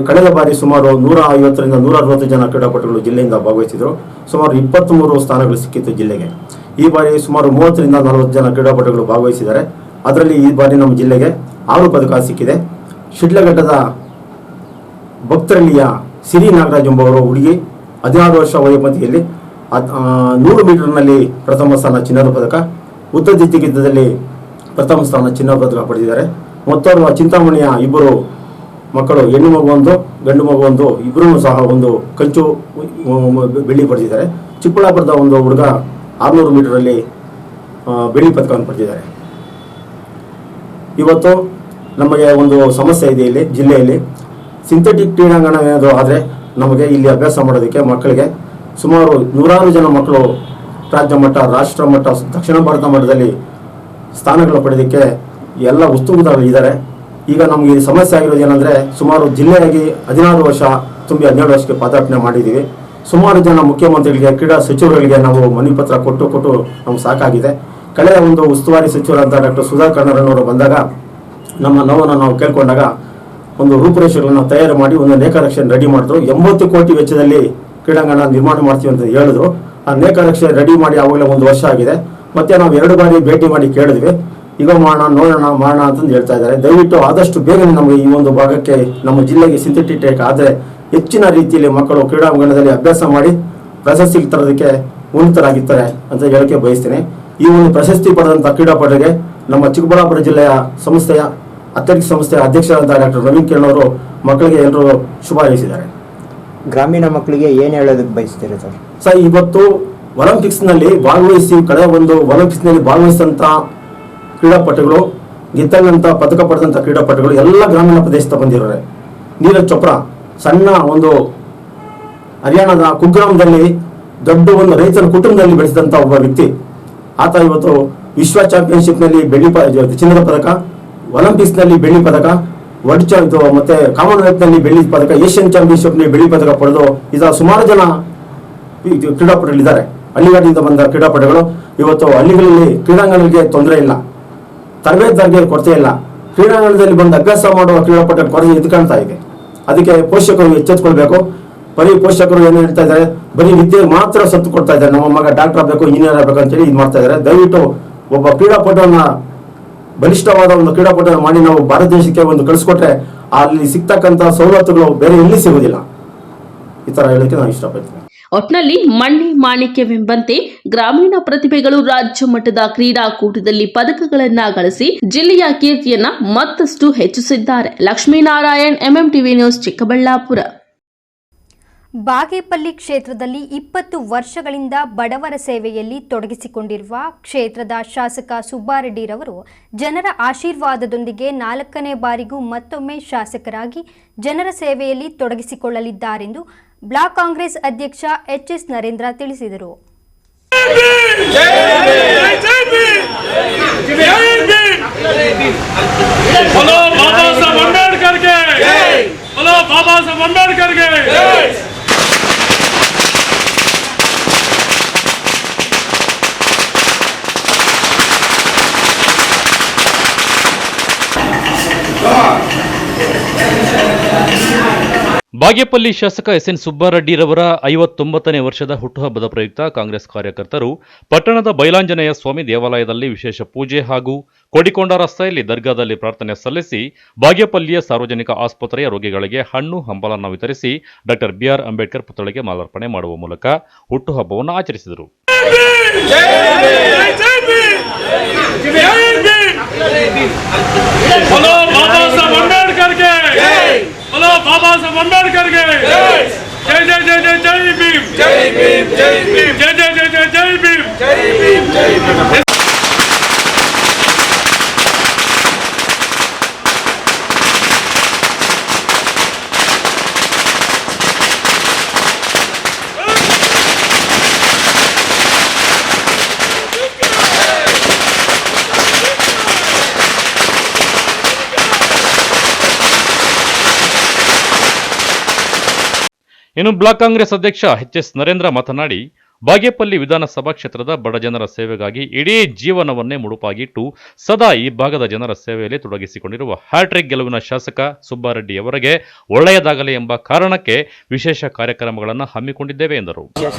ಕಳೆದ ಬಾರಿ ಸುಮಾರು 150ರಿಂದ 160 ಜನ ಕ್ರೀಡಾಪಟುಗಳು ಜಿಲ್ಲೆಯಿಂದ ಭಾಗವಹಿಸಿದರು. ಸುಮಾರು 23 ಸ್ಥಾನಗಳು ಸಿಕ್ಕಿತ್ತು ಜಿಲ್ಲೆಗೆ. ಈ ಬಾರಿ ಸುಮಾರು 30ರಿಂದ 40 ಜನ ಕ್ರೀಡಾಪಟುಗಳು ಭಾಗವಹಿಸಿದ್ದಾರೆ. ಅದರಲ್ಲಿ ಈ ಬಾರಿ ನಮ್ಮ ಜಿಲ್ಲೆಗೆ 6 ಪದಕ ಸಿಕ್ಕಿದೆ. ಶಿಡ್ಲಘಟ್ಟದ ಭಕ್ತರಳ್ಳಿಯ ಸಿರಿ ನಾಗರಾಜ್ ಎಂಬುವರು ಹುಡುಗಿ 16 ವರ್ಷ ವಯೋಮಿತಿಯಲ್ಲಿ 100 ಮೀಟರ್ನಲ್ಲಿ ಪ್ರಥಮ ಸ್ಥಾನ ಚಿನ್ನದ ಪದಕ, ಉದ್ದ ಜಿಗಿತದಲ್ಲಿ ಪ್ರಥಮ ಸ್ಥಾನ ಚಿನ್ನದ ಪದಕ ಪಡೆದಿದ್ದಾರೆ. ಮತ್ತೋರ್ವ ಚಿಂತಾಮಣಿಯ 2 ಮಕ್ಕಳು, ಹೆಣ್ಣು ಮಗು 1, ಗಂಡು ಮಗು 1, ಇಬ್ಬರೂ ಸಹ 1 ಕಂಚು ಬೆಳ್ಳಿ ಪಡೆದಿದ್ದಾರೆ. ಚಿಕ್ಕಬಳ್ಳಾಪುರದ ಒಂದು ಹುಡುಗ 600 ಮೀಟರಲ್ಲಿ ಬೆಳ್ಳಿ ಪದಕವನ್ನು ಪಡೆದಿದ್ದಾರೆ. ಇವತ್ತು ನಮಗೆ ಒಂದು ಸಮಸ್ಯೆ ಇದೆ ಇಲ್ಲಿ ಜಿಲ್ಲೆಯಲ್ಲಿ. ಸಿಂಥೆಟಿಕ್ ಕ್ರೀಡಾಂಗಣ ಏನಾದರೂ ಆದರೆ ನಮಗೆ ಇಲ್ಲಿ ಅಭ್ಯಾಸ ಮಾಡೋದಕ್ಕೆ ಮಕ್ಕಳಿಗೆ ಸುಮಾರು 100 ಜನ ಮಕ್ಕಳು ರಾಜ್ಯ ಮಟ್ಟ, ರಾಷ್ಟ್ರ ಮಟ್ಟ, ದಕ್ಷಿಣ ಭಾರತ ಮಟ್ಟದಲ್ಲಿ ಸ್ಥಾನಗಳು ಪಡೆಯೋದಕ್ಕೆ ಎಲ್ಲ ಉಸ್ತುಂಗದಲ್ಲಿದ್ದಾರೆ. ಈಗ ನಮಗೆ ಸಮಸ್ಯೆ ಆಗಿರೋದು ಏನಂದರೆ, ಸುಮಾರು ಜಿಲ್ಲೆಯಾಗಿ 16 ವರ್ಷ ತುಂಬಿ 17 ವರ್ಷಕ್ಕೆ ಪದಾರ್ಪಣೆ ಮಾಡಿದ್ದೀವಿ. ಸುಮಾರು ಜನ ಮುಖ್ಯಮಂತ್ರಿಗಳಿಗೆ, ಕ್ರೀಡಾ ಸಚಿವರುಗಳಿಗೆ ನಾವು ಮನವಿ ಪತ್ರ ಕೊಟ್ಟು ನಮ್ಗೆ ಸಾಕಾಗಿದೆ. ಕಳೆದ ಒಂದು ಉಸ್ತುವಾರಿ ಸಚಿವರಾದ ಡಾಕ್ಟರ್ ಸುಧಾಕರ್ ಅವರು ಬಂದಾಗ ನಮ್ಮ ನೋವನ್ನು ನಾವು ಕೇಳ್ಕೊಂಡಾಗ ಒಂದು ರೂಪುರೇಷೆಗಳನ್ನು ತಯಾರು ಮಾಡಿ ಒಂದು ನೇಕಾರಕ್ಷೆ ರೆಡಿ ಮಾಡಿದ್ರು. 80 ಕೋಟಿ ವೆಚ್ಚದಲ್ಲಿ ಕ್ರೀಡಾಂಗಣ ನಿರ್ಮಾಣ ಮಾಡ್ತೀವಿ ಅಂತ ಹೇಳಿದ್ರು. ಆ ನೇಕಾರಕ್ಷೆ ರೆಡಿ ಮಾಡಿ ಆವಾಗಲೇ 1 ವರ್ಷ ಆಗಿದೆ. ಮತ್ತೆ ನಾವು 2 ಬಾರಿ ಭೇಟಿ ಮಾಡಿ ಕೇಳಿದ್ವಿ. ಈಗ ಮಾಡೋಣ ಅಂತಂದು ಹೇಳ್ತಾ ಇದ್ದಾರೆ. ದಯವಿಟ್ಟು ಆದಷ್ಟು ಬೇಗನೆ ನಮಗೆ ಈ ಒಂದು ಭಾಗಕ್ಕೆ, ನಮ್ಮ ಜಿಲ್ಲೆಗೆ ಸಿಂಥೆಟಿಕ್ ಟ್ರ್ಯಾಕ್ ಆದರೆ ಹೆಚ್ಚಿನ ರೀತಿಯಲ್ಲಿ ಮಕ್ಕಳು ಕ್ರೀಡಾಂಗಣದಲ್ಲಿ ಅಭ್ಯಾಸ ಮಾಡಿ ಪ್ರಶಸ್ತಿ ತರೋದಕ್ಕೆ ಉನ್ನತರಾಗಿರ್ತಾರೆ ಅಂತ ಹೇಳಕ್ಕೆ ಬಯಸ್ತೇನೆ. ಈ ಒಂದು ಪ್ರಶಸ್ತಿ ಪಡೆದಂಥ ಕ್ರೀಡಾಪಟುಗಳಿಗೆ ನಮ್ಮ ಚಿಕ್ಕಬಳ್ಳಾಪುರ ಜಿಲ್ಲೆಯ ಅಥ್ಲೆಟಿಕ್ಸ್ ಸಂಸ್ಥೆಯ ಅಧ್ಯಕ್ಷರಾದ ಡಾಕ್ಟರ್ ನವೀನ್ ಕಿರಣ್ ಅವರು ಮಕ್ಕಳಿಗೆ ಎಲ್ಲರೂ ಶುಭ ಹಾರೈಸಿದ್ದಾರೆ.
ಗ್ರಾಮೀಣ ಮಕ್ಕಳಿಗೆ ಏನು ಹೇಳೋದಕ್ಕೆ ಬಯಸ್ತೀರಾ ಸರ್?
ಸರ್, ಇವತ್ತು ಒಲಿಂಪಿಕ್ಸ್ನಲ್ಲಿ ಭಾಗವಹಿಸಿ ಕಳೆದ ಒಂದು ಒಲಿಂಪಿಕ್ಸ್ನಲ್ಲಿ ಭಾಗವಹಿಸಿದಂಥ ಕ್ರೀಡಾಪಟುಗಳು, ಗೆದ್ದಂಥ ಪದಕ ಪಡೆದಂಥ ಕ್ರೀಡಾಪಟುಗಳು ಎಲ್ಲ ಗ್ರಾಮೀಣ ಪ್ರದೇಶದ ಬಂದಿರೋರೆ. ನೀರಜ್ ಚೋಪ್ರಾ ಸಣ್ಣ ಒಂದು ಹರಿಯಾಣದ ಕುಗ್ರಾಮದಲ್ಲಿ ದೊಡ್ಡ ಒಂದು ರೈತರ ಕುಟುಂಬದಲ್ಲಿ ಬೆಳೆಸಿದಂಥ ಒಬ್ಬ ವ್ಯಕ್ತಿ. ಆತ ಇವತ್ತು ವಿಶ್ವ ಚಾಂಪಿಯನ್ಶಿಪ್ನಲ್ಲಿ ಚಿನ್ನದ ಪದಕ, ಒಲಿಂಪಿಕ್ಸ್ನಲ್ಲಿ ಬೆಳ್ಳಿ ಪದಕ, ಇದು ಮತ್ತೆ ಕಾಮನ್ವೆಲ್ತ್ನಲ್ಲಿ ಬೆಳ್ಳಿ ಪದಕ, ಏಷ್ಯನ್ ಚಾಂಪಿಯನ್ಶಿಪ್ನಲ್ಲಿ ಬೆಳ್ಳಿ ಪದಕ ಪಡೆದು ಇದರ ಸುಮಾರು ಜನ ಕ್ರೀಡಾಪಟುಗಳಿದ್ದಾರೆ. ಹಳ್ಳಿಗಾಡಿನಿಂದ ಬಂದ ಕ್ರೀಡಾಪಟುಗಳು. ಇವತ್ತು ಹಳ್ಳಿಗಳಲ್ಲಿ ಕ್ರೀಡಾಂಗಣಗಳಿಗೆ ತೊಂದರೆ ಇಲ್ಲ, ತರಬೇತುದಾರರಿಗೆ ಕೊರತೆ ಇಲ್ಲ, ಕ್ರೀಡಾಂಗಣದಲ್ಲಿ ಬಂದು ಅಭ್ಯಾಸ ಮಾಡುವ ಕ್ರೀಡಾಪಟುಗಳ ಕೊರತೆ ಇದು ಕಾಣ್ತಾ ಇದೆ. ಅದಕ್ಕೆ ಪೋಷಕರು ಎಚ್ಚೆತ್ತುಕೊಳ್ಬೇಕು. ಬರೀ ಪೋಷಕರು ಏನು ಹೇಳ್ತಾ ಇದ್ದಾರೆ, ಬರೀ ವಿದ್ಯೆಗೆ ಮಾತ್ರ ಸತ್ತು ಕೊಡ್ತಾ ಇದ್ದಾರೆ, ನಮ್ಮ ಮಗ ಡಾಕ್ಟರ್ ಆಗಬೇಕು, ಇಂಜಿನಿಯರ್ ಆಗಬೇಕು ಅಂತೇಳಿ ಇದು ಮಾಡ್ತಾ ಇದ್ದಾರೆ. ದಯವಿಟ್ಟು ಒಬ್ಬ ಕ್ರೀಡಾಪಟುವನ್ನ, ಬಲಿಷ್ಠವಾದ ಒಂದು ಕ್ರೀಡಾಪಟುವನ್ನು ಮಾಡಿ ನಾವು ಭಾರತ ದೇಶಕ್ಕೆ ಒಂದು ಕಳಿಸ್ಕೊಟ್ರೆ ಅಲ್ಲಿ ಸಿಗ್ತಕ್ಕಂಥ ಸವಲತ್ತುಗಳು ಬೇರೆ ಎಲ್ಲಿ ಸಿಗುವುದಿಲ್ಲ. ಈ ತರ ಹೇಳಲಿಕ್ಕೆ ನಾನು ಇಷ್ಟಪಡ್ತೀನಿ.
ಒಟ್ನಲ್ಲಿ ಮಣ್ಣೆ ಮಾಣಿಕ್ಯವೆಂಬಂತೆ ಗ್ರಾಮೀಣ ಪ್ರತಿಭೆಗಳು ರಾಜ್ಯ ಮಟ್ಟದ ಕ್ರೀಡಾಕೂಟದಲ್ಲಿ ಪದಕಗಳನ್ನ ಗಳಿಸಿ ಜಿಲ್ಲೆಯ ಕೀರ್ತಿಯನ್ನ ಮತ್ತಷ್ಟು ಹೆಚ್ಚಿಸಿದ್ದಾರೆ. Lakshminarayan, MMTV news, Chikkaballapur.
ಬಾಗೇಪಲ್ಲಿ ಕ್ಷೇತ್ರದಲ್ಲಿ 20 ವರ್ಷಗಳಿಂದ ಬಡವರ ಸೇವೆಯಲ್ಲಿ ತೊಡಗಿಸಿಕೊಂಡಿರುವ ಕ್ಷೇತ್ರದ ಶಾಸಕ ಸುಬ್ಬಾರೆಡ್ಡಿರವರು ಜನರ ಆಶೀರ್ವಾದದೊಂದಿಗೆ 4ನೇ ಬಾರಿಗೂ ಮತ್ತೊಮ್ಮೆ ಶಾಸಕರಾಗಿ ಜನರ ಸೇವೆಯಲ್ಲಿ ತೊಡಗಿಸಿಕೊಳ್ಳಲಿದ್ದಾರೆಂದು ಬ್ಲಾಕ್ ಕಾಂಗ್ರೆಸ್ ಅಧ್ಯಕ್ಷ ಎಚ್.ಎಸ್. ನರೇಂದ್ರ ತಿಳಿಸಿದರು.
ಬಾಗೇಪಲ್ಲಿ ಶಾಸಕ ಎಸ್.ಎನ್. ಸುಬ್ಬಾರೆಡ್ಡಿರವರ 59ನೇ ವರ್ಷದ ಹುಟ್ಟುಹಬ್ಬದ ಪ್ರಯುಕ್ತ ಕಾಂಗ್ರೆಸ್ ಕಾರ್ಯಕರ್ತರು ಪಟ್ಟಣದ ಬೈಲಾಂಜನೇಯ ಸ್ವಾಮಿ ದೇವಾಲಯದಲ್ಲಿ ವಿಶೇಷ ಪೂಜೆ ಹಾಗೂ ಕೋಡಿಕೊಂಡ ರಸ್ತೆಯಲ್ಲಿ ದರ್ಗಾದಲ್ಲಿ ಪ್ರಾರ್ಥನೆ ಸಲ್ಲಿಸಿ ಬಾಗೇಪಲ್ಲಿಯ ಸಾರ್ವಜನಿಕ ಆಸ್ಪತ್ರೆಯ ರೋಗಿಗಳಿಗೆ ಹಣ್ಣು ಹಂಪಲನ್ನು ವಿತರಿಸಿ ಡಾಕ್ಟರ್ ಬಿ.ಆರ್. ಅಂಬೇಡ್ಕರ್ ಪುತ್ಥಳಿಗೆ ಮಾಲಾರ್ಪಣೆ ಮಾಡುವ ಮೂಲಕ ಹುಟ್ಟುಹಬ್ಬವನ್ನು ಆಚರಿಸಿದರು.
बाबा साहब अंबेडकर के जय जय जय जय जय भीम जय भीम जय भीम जय जय जय जय जय भीम जय भीम जय भीम.
ಇನ್ನು ಬ್ಲಾಕ್ ಕಾಂಗ್ರೆಸ್ ಅಧ್ಯಕ್ಷ ಎಚ್.ಎಸ್. ನರೇಂದ್ರ ಮಾತನಾಡಿ, ಬಾಗೇಪಲ್ಲಿ ವಿಧಾನಸಭಾ ಕ್ಷೇತ್ರದ ಬಡ ಜನರ ಸೇವೆಗಾಗಿ ಇಡೀ ಜೀವನವನ್ನೇ ಮುಡುಪಾಗಿಟ್ಟು ಸದಾ ಈ ಭಾಗದ ಜನರ ಸೇವೆಯಲ್ಲಿ ತೊಡಗಿಸಿಕೊಂಡಿರುವ ಹ್ಯಾಟ್ರಿಕ್ ಗೆಲುವಿನ ಶಾಸಕ ಸುಬ್ಬಾರೆಡ್ಡಿಯವರಿಗೆ ಒಳ್ಳೆಯದಾಗಲಿ ಎಂಬ ಕಾರಣಕ್ಕೆ ವಿಶೇಷ ಕಾರ್ಯಕ್ರಮಗಳನ್ನು ಹಮ್ಮಿಕೊಂಡಿದ್ದೇವೆ ಎಂದರು.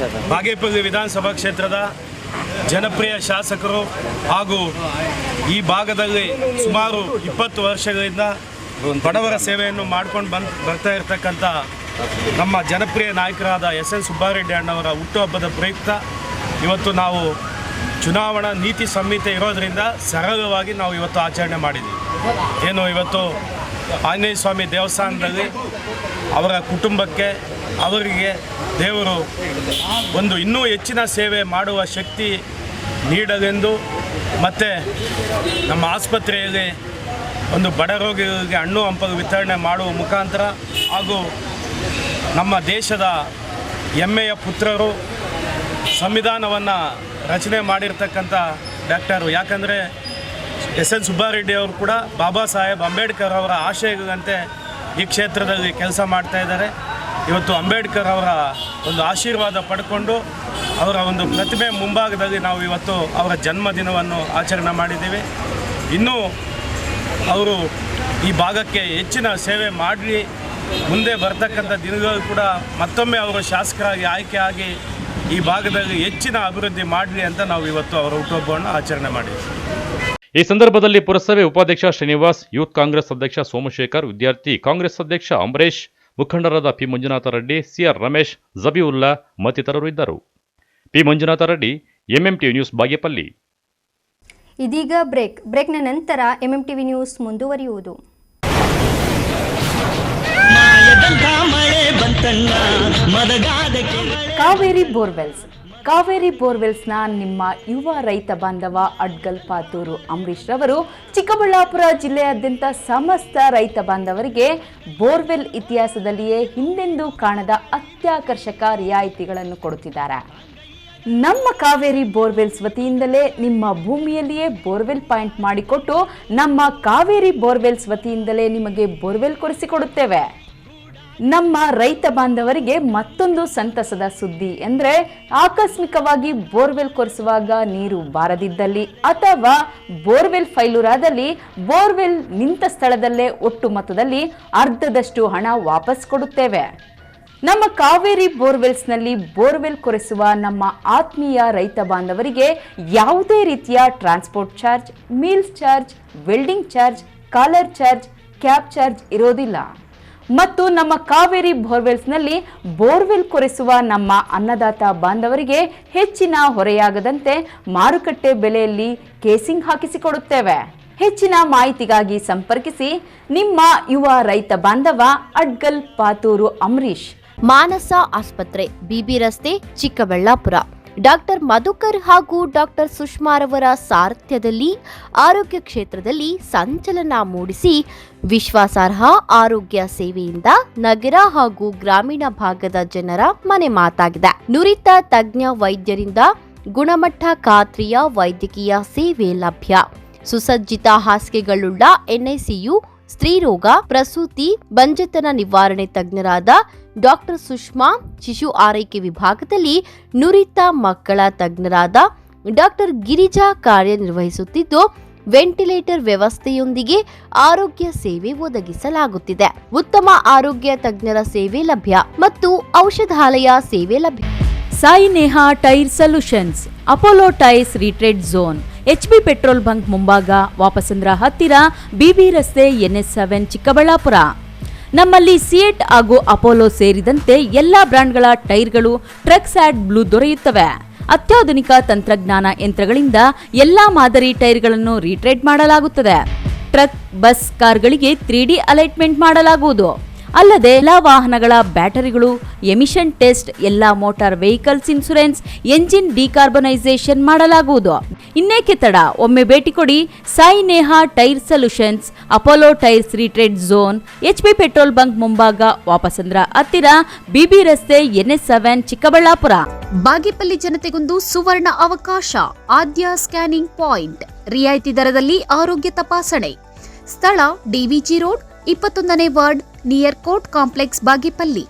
ಬಾಗೇಪಲ್ಲಿ ವಿಧಾನಸಭಾ ಕ್ಷೇತ್ರದ ಜನಪ್ರಿಯ ಶಾಸಕರು ಹಾಗೂ ಈ ಭಾಗದಲ್ಲಿ ಸುಮಾರು 20 ವರ್ಷಗಳಿಂದ ಬಡವರ ಸೇವೆಯನ್ನು ಮಾಡ್ಕೊಂಡು ಬರ್ತಾ ಇರತಕ್ಕಂಥ ನಮ್ಮ ಜನಪ್ರಿಯ ನಾಯಕರಾದ ಎಸ್.ಎನ್. ಸುಬ್ಬಾರೆಡ್ಡಿ ಅಣ್ಣವರ ಹುಟ್ಟುಹಬ್ಬದ ಪ್ರಯುಕ್ತ ಇವತ್ತು ನಾವು ಚುನಾವಣಾ ನೀತಿ ಸಂಹಿತೆ ಇರೋದರಿಂದ ಸರಳವಾಗಿ ನಾವು ಇವತ್ತು ಆಚರಣೆ ಮಾಡಿದ್ದೀವಿ. ಏನು ಇವತ್ತು ಆಂಜನೇಯ ಸ್ವಾಮಿ ದೇವಸ್ಥಾನದಲ್ಲಿ ಅವರ ಕುಟುಂಬಕ್ಕೆ, ಅವರಿಗೆ ದೇವರು ಒಂದು ಇನ್ನೂ ಹೆಚ್ಚಿನ ಸೇವೆ ಮಾಡುವ ಶಕ್ತಿ ನೀಡಲೆಂದು, ಮತ್ತು ನಮ್ಮ ಆಸ್ಪತ್ರೆಯಲ್ಲಿ ಒಂದು ಬಡ ರೋಗಿಗಳಿಗೆ ಹಣ್ಣು ಹಂಪಲು ವಿತರಣೆ ಮಾಡುವ ಮುಖಾಂತರ ಹಾಗೂ ನಮ್ಮ ದೇಶದ ಹೆಮ್ಮೆಯ ಪುತ್ರರು ಸಂವಿಧಾನವನ್ನು ರಚನೆ ಮಾಡಿರ್ತಕ್ಕಂಥ ಡಾಕ್ಟರು, ಯಾಕಂದರೆ ಎಸ್.ಎನ್. ಸುಬ್ಬಾರೆಡ್ಡಿ ಅವರು ಕೂಡ ಬಾಬಾ ಸಾಹೇಬ್ ಅಂಬೇಡ್ಕರ್ ಅವರ ಆಶಯಗಳಂತೆ ಈ ಕ್ಷೇತ್ರದಲ್ಲಿ ಕೆಲಸ ಮಾಡ್ತಾ ಇದ್ದಾರೆ. ಇವತ್ತು ಅಂಬೇಡ್ಕರ್ ಅವರ ಒಂದು ಆಶೀರ್ವಾದ ಪಡ್ಕೊಂಡು ಅವರ ಒಂದು ಪ್ರತಿಮೆ ಮುಂಭಾಗದಲ್ಲಿ ನಾವು ಇವತ್ತು ಅವರ ಜನ್ಮದಿನವನ್ನು ಆಚರಣೆ ಮಾಡಿದ್ದೀವಿ. ಇನ್ನೂ ಅವರು ಈ ಭಾಗಕ್ಕೆ ಹೆಚ್ಚಿನ ಸೇವೆ ಮಾಡಿ ಮುಂದೆ ಬರ್ತಕ್ಕಂಥ ದಿನಗಳು ಕೂಡ ಮತ್ತೊಮ್ಮೆ ಅವರು ಶಾಸಕರಾಗಿ ಆಯ್ಕೆ ಆಗಿ ಈ ಭಾಗದಲ್ಲಿ ಹೆಚ್ಚಿನ ಅಭಿವೃದ್ಧಿ ಮಾಡಲಿ ಅಂತ ನಾವು ಇವತ್ತು ಅವರ ಹುಟ್ಟುಹಬ್ಬವನ್ನು ಆಚರಣೆ ಮಾಡಿದ್ದೀವಿ.
ಈ ಸಂದರ್ಭದಲ್ಲಿ ಪುರಸಭೆ ಉಪಾಧ್ಯಕ್ಷ ಶ್ರೀನಿವಾಸ್, ಯೂತ್ ಕಾಂಗ್ರೆಸ್ ಅಧ್ಯಕ್ಷ ಸೋಮಶೇಖರ್, ವಿದ್ಯಾರ್ಥಿ ಕಾಂಗ್ರೆಸ್ ಅಧ್ಯಕ್ಷ ಅಂಬರೀಶ್, ಮುಖಂಡರಾದ ಪಿ. ಮಂಜುನಾಥ ರೆಡ್ಡಿ, ಸಿಆರ್ ರಮೇಶ್, ಜಬೀವುಲ್ಲಾ ಮತ್ತಿತರರು ಇದ್ದರು. P. Manjunatha Reddy, MMTV news, Bagepalli.
ಇದೀಗ ಬ್ರೇಕ್ನ ನಂತರ ಎಂಎಂಟಿವಿ ನ್ಯೂಸ್ ಮುಂದುವರಿಯುವುದು.
ಕಾವೇರಿ ಬೋರ್ವೆಲ್ಸ್. ಕಾವೇರಿ ಬೋರ್ವೆಲ್ಸ್ನ ನಿಮ್ಮ ಯುವ ರೈತ ಬಾಂಧವ ಅಡ್ಗಲ್ ಪಾತೂರು ಅಂಬರೀಶ್ ರವರು ಚಿಕ್ಕಬಳ್ಳಾಪುರ ಜಿಲ್ಲೆಯಾದ್ಯಂತ ಸಮಸ್ತ ರೈತ ಬಾಂಧವರಿಗೆ ಬೋರ್ವೆಲ್ ಇತಿಹಾಸದಲ್ಲಿಯೇ ಹಿಂದೆಂದೂ ಕಾಣದ ಅತ್ಯಾಕರ್ಷಕ ರಿಯಾಯಿತಿಗಳನ್ನು ಕೊಡುತ್ತಿದ್ದಾರೆ. ನಮ್ಮ ಕಾವೇರಿ ಬೋರ್ವೆಲ್ಸ್ ವತಿಯಿಂದಲೇ ನಿಮ್ಮ ಭೂಮಿಯಲ್ಲಿಯೇ ಬೋರ್ವೆಲ್ ಪಾಯಿಂಟ್ ಮಾಡಿಕೊಟ್ಟು ನಮ್ಮ ಕಾವೇರಿ ಬೋರ್ವೆಲ್ಸ್ ವತಿಯಿಂದಲೇ ನಿಮಗೆ ಬೋರ್ವೆಲ್ ಕೊಡಿಸಿಕೊಡುತ್ತೇವೆ. ನಮ್ಮ ರೈತ ಬಾಂಧವರಿಗೆ ಮತ್ತೊಂದು ಸಂತಸದ ಸುದ್ದಿ ಎಂದರೆ, ಆಕಸ್ಮಿಕವಾಗಿ ಬೋರ್ವೆಲ್ ಕೊರೆಸುವಾಗ ನೀರು ಬಾರದಿದ್ದಲ್ಲಿ ಅಥವಾ ಬೋರ್ವೆಲ್ ಫೈಲೂರಾದಲ್ಲಿ ಬೋರ್ವೆಲ್ ನಿಂತ ಸ್ಥಳದಲ್ಲೇ ಒಟ್ಟು ಮೊತ್ತದಲ್ಲಿ ಅರ್ಧದಷ್ಟು ಹಣ ವಾಪಸ್ ಕೊಡುತ್ತೇವೆ. ನಮ್ಮ ಕಾವೇರಿ ಬೋರ್ವೆಲ್ಸ್ನಲ್ಲಿ ಬೋರ್ವೆಲ್ ಕೊರೆಸುವ ನಮ್ಮ ಆತ್ಮೀಯ ರೈತ ಬಾಂಧವರಿಗೆ ಯಾವುದೇ ರೀತಿಯ transport charge, meals charge, welding charge, collar charge, cab charge ಇರೋದಿಲ್ಲ. ಮತ್ತು ನಮ್ಮ ಕಾವೇರಿ ಬೋರ್ವೆಲ್ಸ್ನಲ್ಲಿ ಬೋರ್ವೆಲ್ ಕೊರೆಸುವ ನಮ್ಮ ಅನ್ನದಾತ ಬಾಂಧವರಿಗೆ ಹೆಚ್ಚಿನ ಹೊರೆಯಾಗದಂತೆ ಮಾರುಕಟ್ಟೆ ಬೆಲೆಯಲ್ಲಿ ಕೇಸಿಂಗ್ ಹಾಕಿಸಿಕೊಡುತ್ತೇವೆ. ಹೆಚ್ಚಿನ ಮಾಹಿತಿಗಾಗಿ ಸಂಪರ್ಕಿಸಿ ನಿಮ್ಮ ಯುವ ರೈತ ಬಾಂಧವ ಅಡ್ಗಲ್ ಪಾತೂರು ಅಂಬರೀಶ್.
ಮಾನಸ ಆಸ್ಪತ್ರೆ, ಬಿಬಿ ರಸ್ತೆ, ಚಿಕ್ಕಬಳ್ಳಾಪುರ. ಡಾಕ್ಟರ್ ಮಧುಕರ್ ಹಾಗೂ ಡಾಕ್ಟರ್ ಸುಷ್ಮಾರವರ ಸಾರಥ್ಯದಲ್ಲಿ ಆರೋಗ್ಯ ಕ್ಷೇತ್ರದಲ್ಲಿ ಸಂಚಲನ ಮೂಡಿಸಿ ವಿಶ್ವಾಸಾರ್ಹ ಆರೋಗ್ಯ ಸೇವೆಯಿಂದ ನಗರ ಹಾಗೂ ಗ್ರಾಮೀಣ ಭಾಗದ ಜನರ ಮನೆ ಮಾತಾಗಿದೆ. ನುರಿತ ತಜ್ಞ ವೈದ್ಯರಿಂದ ಗುಣಮಟ್ಟ ಖಾತ್ರಿಯ ವೈದ್ಯಕೀಯ ಸೇವೆ ಲಭ್ಯ. ಸುಸಜ್ಜಿತ ಹಾಸಿಗೆಗಳುಳ್ಳ ಎನ್ಐಸಿಯು, ಸ್ತ್ರೀರೋಗ, ಪ್ರಸೂತಿ, ಬಂಜೆತನ ನಿವಾರಣೆ ತಜ್ಞರಾದ ಡಾಕ್ಟರ್ ಸುಷ್ಮಾ, ಶಿಶು ಆರೈಕೆ ವಿಭಾಗದಲ್ಲಿ ನುರಿತ ಮಕ್ಕಳ ತಜ್ಞರಾದ ಡಾಕ್ಟರ್ ಗಿರಿಜಾ ಕಾರ್ಯನಿರ್ವಹಿಸುತ್ತಿದ್ದು, ವೆಂಟಿಲೇಟರ್ ವ್ಯವಸ್ಥೆಯೊಂದಿಗೆ ಆರೋಗ್ಯ ಸೇವೆ ಒದಗಿಸಲಾಗುತ್ತಿದೆ. ಉತ್ತಮ ಆರೋಗ್ಯ ತಜ್ಞರ ಸೇವೆ ಲಭ್ಯ ಮತ್ತು ಔಷಧಾಲಯ ಸೇವೆ ಲಭ್ಯ.
Sai Neha tyre solutions, Apollo tyres retread zone, HB petrol bunk ಮುಂಭಾಗ, ವಾಪಸಂದ್ರ ಹತ್ತಿರ, ಬಿಬಿ ರಸ್ತೆ, NS7 ಚಿಕ್ಕಬಳ್ಳಾಪುರ. ನಮ್ಮಲ್ಲಿ ಸಿಯೆಟ್ ಹಾಗೂ ಅಪೋಲೋ ಸೇರಿದಂತೆ ಎಲ್ಲಾ ಬ್ರಾಂಡ್ಗಳ ಟೈರ್ಗಳು ಟ್ರಕ್ಸ್ ಆಡ್ ಬ್ಲೂ ದೊರೆಯುತ್ತವೆ. ಅತ್ಯಾಧುನಿಕ ತಂತ್ರಜ್ಞಾನ ಯಂತ್ರಗಳಿಂದ ಎಲ್ಲಾ ಮಾದರಿ ಟೈರ್ಗಳನ್ನು ರೀಟ್ರೇಡ್ ಮಾಡಲಾಗುತ್ತದೆ. ಟ್ರಕ್, ಬಸ್, ಕಾರ್ಗಳಿಗೆ 3D ಅಲೈಟ್ಮೆಂಟ್ ಮಾಡಲಾಗುವುದು. ಅಲ್ಲದೆ ಎಲ್ಲಾ ವಾಹನಗಳ ಬ್ಯಾಟರಿಗಳು ಎಮಿಷನ್ ಟೆಸ್ಟ್, ಎಲ್ಲಾ motor vehicles insurance, engine decarbonisation ಮಾಡಲಾಗುವುದು. ಇನ್ನೇಕೆ ತಡ, ಒಮ್ಮೆ ಭೇಟಿ ಕೊಡಿ. Sai Neha tyre solutions, Apollo tyres retread zone, HB petrol bunk ಮುಂಭಾಗ, ವಾಪಸಂದ್ರ ಹತ್ತಿರ, ಬಿಬಿ ರಸ್ತೆ, NS7 ಚಿಕ್ಕಬಳ್ಳಾಪುರ.
ಬಾಗೇಪಲ್ಲಿ ಜನತೆಗೊಂದು ಸುವರ್ಣ ಅವಕಾಶ. ಆದ್ಯ ಸ್ಕ್ಯಾನಿಂಗ್ ಪಾಯಿಂಟ್, ರಿಯಾಯಿತಿ ದರದಲ್ಲಿ ಆರೋಗ್ಯ ತಪಾಸಣೆ. ಸ್ಥಳ DVG ರೋಡ್, 21ನೇ ward, near court complex, Bagepalli.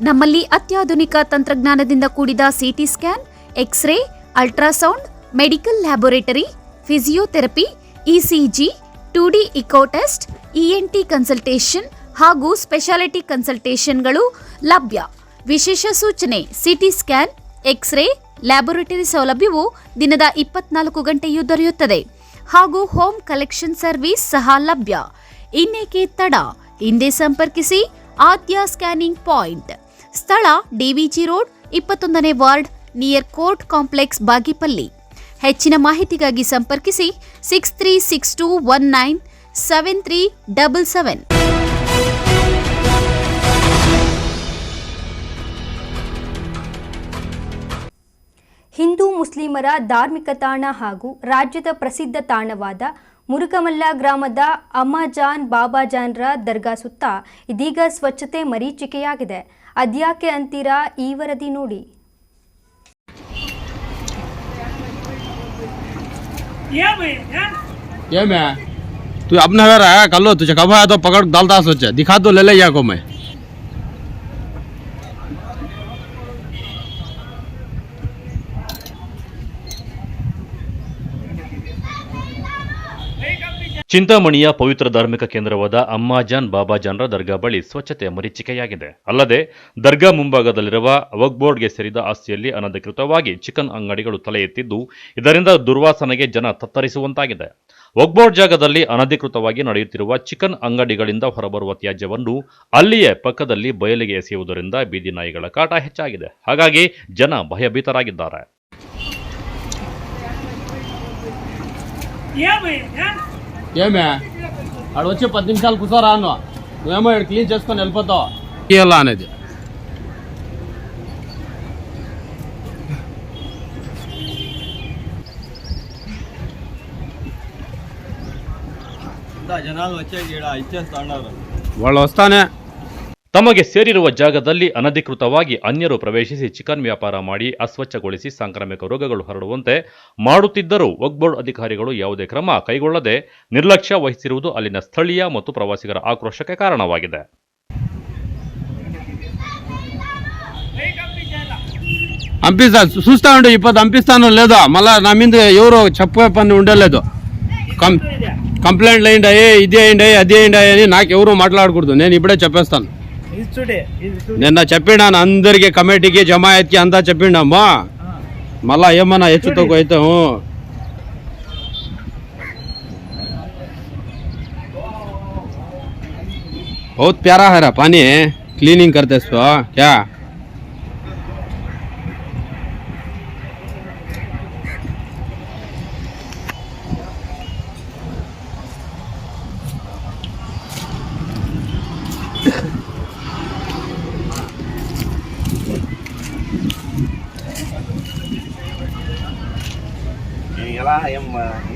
ನಮ್ಮಲ್ಲಿ ಅತ್ಯಾಧುನಿಕ ತಂತ್ರಜ್ಞಾನದಿಂದ ಕೂಡಿದ CT scan, X-ray, ultrasound, medical laboratory, physiotherapy, ECG, 2D echo test, ENT consultation ಹಾಗೂ ಸ್ಪೆಷಾಲಿಟಿ ಕನ್ಸಲ್ಟೇಷನ್ಗಳು ಲಭ್ಯ. ವಿಶೇಷ ಸೂಚನೆ: ಸಿಟಿ ಸ್ಕ್ಯಾನ್, ಎಕ್ಸ್ರೇ, ಲ್ಯಾಬೊರೇಟರಿ ಸೌಲಭ್ಯವು ದಿನದ 24 ಗಂಟೆಯೂ ದೊರೆಯುತ್ತದೆ ಹಾಗೂ ಹೋಮ್ ಕಲೆಕ್ಷನ್ ಸರ್ವಿಸ್ ಸಹ ಲಭ್ಯ. ಇನ್ನೇಕೆ ತಡ, ಹಿಂದೆ ಸಂಪರ್ಕಿಸಿ. ಆದ್ಯ ಸ್ಕ್ಯಾನಿಂಗ್ ಪಾಯಿಂಟ್, ಸ್ಥಳ DVG ರೋಡ್, 21ನೇ ward, near court complex, Bagepalli. ಹೆಚ್ಚಿನ ಮಾಹಿತಿಗಾಗಿ ಸಂಪರ್ಕಿಸಿ 6362197377.
ಹಿಂದೂ ಮುಸ್ಲಿಮರ ಧಾರ್ಮಿಕ ತಾಣ ಹಾಗೂ ರಾಜ್ಯದ ಪ್ರಸಿದ್ಧ ತಾಣವಾದ ಮುರುಗಮಲ್ಲ ಗ್ರಾಮದ ಅಮ್ಮಾಜಾನ್ ಬಾಬಾಜಾನ್ರ ದರ್ಗಾ ಸುತ್ತ ಇದೀಗ ಸ್ವಚ್ಛತೆ ಮರೀಚಿಕೆಯಾಗಿದೆ. ಅದ್ಯಾಕೆ ಅಂತೀರಾ? ಈ ವರದಿ ನೋಡಿ.
ये मैं तू अपना घर आया कर लो, तुझे कब आया तो पकड़ डालता सोचे दिखा तो ले ले या को मैं
ಚಿಂತಾಮಣಿಯ ಪವಿತ್ರ ಧಾರ್ಮಿಕ ಕೇಂದ್ರವಾದ ಅಮ್ಮಾಜಾನ್ ಬಾಬಾಜಾನ್ರ ದರ್ಗಾ ಬಳಿ ಸ್ವಚ್ಛತೆ ಮರೀಚಿಕೆಯಾಗಿದೆ. ಅಲ್ಲದೆ ದರ್ಗಾ ಮುಂಭಾಗದಲ್ಲಿರುವ ವಕ್ಫ್ ಬೋರ್ಡ್ಗೆ ಸೇರಿದ ಆಸ್ತಿಯಲ್ಲಿ ಅನಧಿಕೃತವಾಗಿ ಚಿಕನ್ ಅಂಗಡಿಗಳು ತಲೆ ಎತ್ತಿದ್ದು, ಇದರಿಂದ ದುರ್ವಾಸನೆಗೆ ಜನ ತತ್ತರಿಸುವಂತಾಗಿದೆ. ವಕ್ಫ್ ಬೋರ್ಡ್ ಜಾಗದಲ್ಲಿ ಅನಧಿಕೃತವಾಗಿ ನಡೆಯುತ್ತಿರುವ ಚಿಕನ್ ಅಂಗಡಿಗಳಿಂದ ಹೊರಬರುವ ತ್ಯಾಜ್ಯವನ್ನು ಅಲ್ಲಿಯೇ ಪಕ್ಕದಲ್ಲಿ ಬಯಲಿಗೆ ಎಸೆಯುವುದರಿಂದ ಬೀದಿ ನಾಯಿಗಳ ಕಾಟ ಹೆಚ್ಚಾಗಿದೆ. ಹಾಗಾಗಿ ಜನ ಭಯಭೀತರಾಗಿದ್ದಾರೆ.
ఏమే ఆడ వచ్చి 10 నిమిషాలు కూర్చోరా అన్న, నువ్వేమో ఇక్కడ క్లీన్ చేసుకొని వెళ్ళిపోతావు. ఎలా అనేది వాళ్ళు వస్తానే
ತಮಗೆ ಸೇರಿರುವ ಜಾಗದಲ್ಲಿ ಅನಧಿಕೃತವಾಗಿ ಅನ್ಯರು ಪ್ರವೇಶಿಸಿ ಚಿಕನ್ ವ್ಯಾಪಾರ ಮಾಡಿ ಅಸ್ವಚ್ಛಗೊಳಿಸಿ ಸಾಂಕ್ರಾಮಿಕ ರೋಗಗಳು ಹರಡುವಂತೆ ಮಾಡುತ್ತಿದ್ದರೂ ವಕ್ಫ್ ಬೋರ್ಡ್ ಅಧಿಕಾರಿಗಳು ಯಾವುದೇ ಕ್ರಮ ಕೈಗೊಳ್ಳದೆ ನಿರ್ಲಕ್ಷ್ಯ ವಹಿಸಿರುವುದು ಅಲ್ಲಿನ ಸ್ಥಳೀಯ ಮತ್ತು ಪ್ರವಾಸಿಗರ ಆಕ್ರೋಶಕ್ಕೆ ಕಾರಣವಾಗಿದೆ.
చూస్తా ఉండే ఇప్పుడు పంపిస్తాను లేదా మళ్ళా నా మీద ఎవరో చెప్పే పని ఉండలేదు. కంప్లైంట్లు అయ్యిండాయి, ఇది అయ్యిండాయి, అది అయ్యిండాయి అని నాకు ఎవరు మాట్లాడకూడదు. నేను ఇప్పుడే చెప్పేస్తాను. నిన్న చెప్పినాను అందరికి, కమిటీకి, జమాయత్కి అంతా చెప్పిండమ్మా. మళ్ళా ఏమన్నా హెచ్చు తక్కువ అయితే बहुत प्यारा है पानी, क्लीनिंग करते इसको क्या.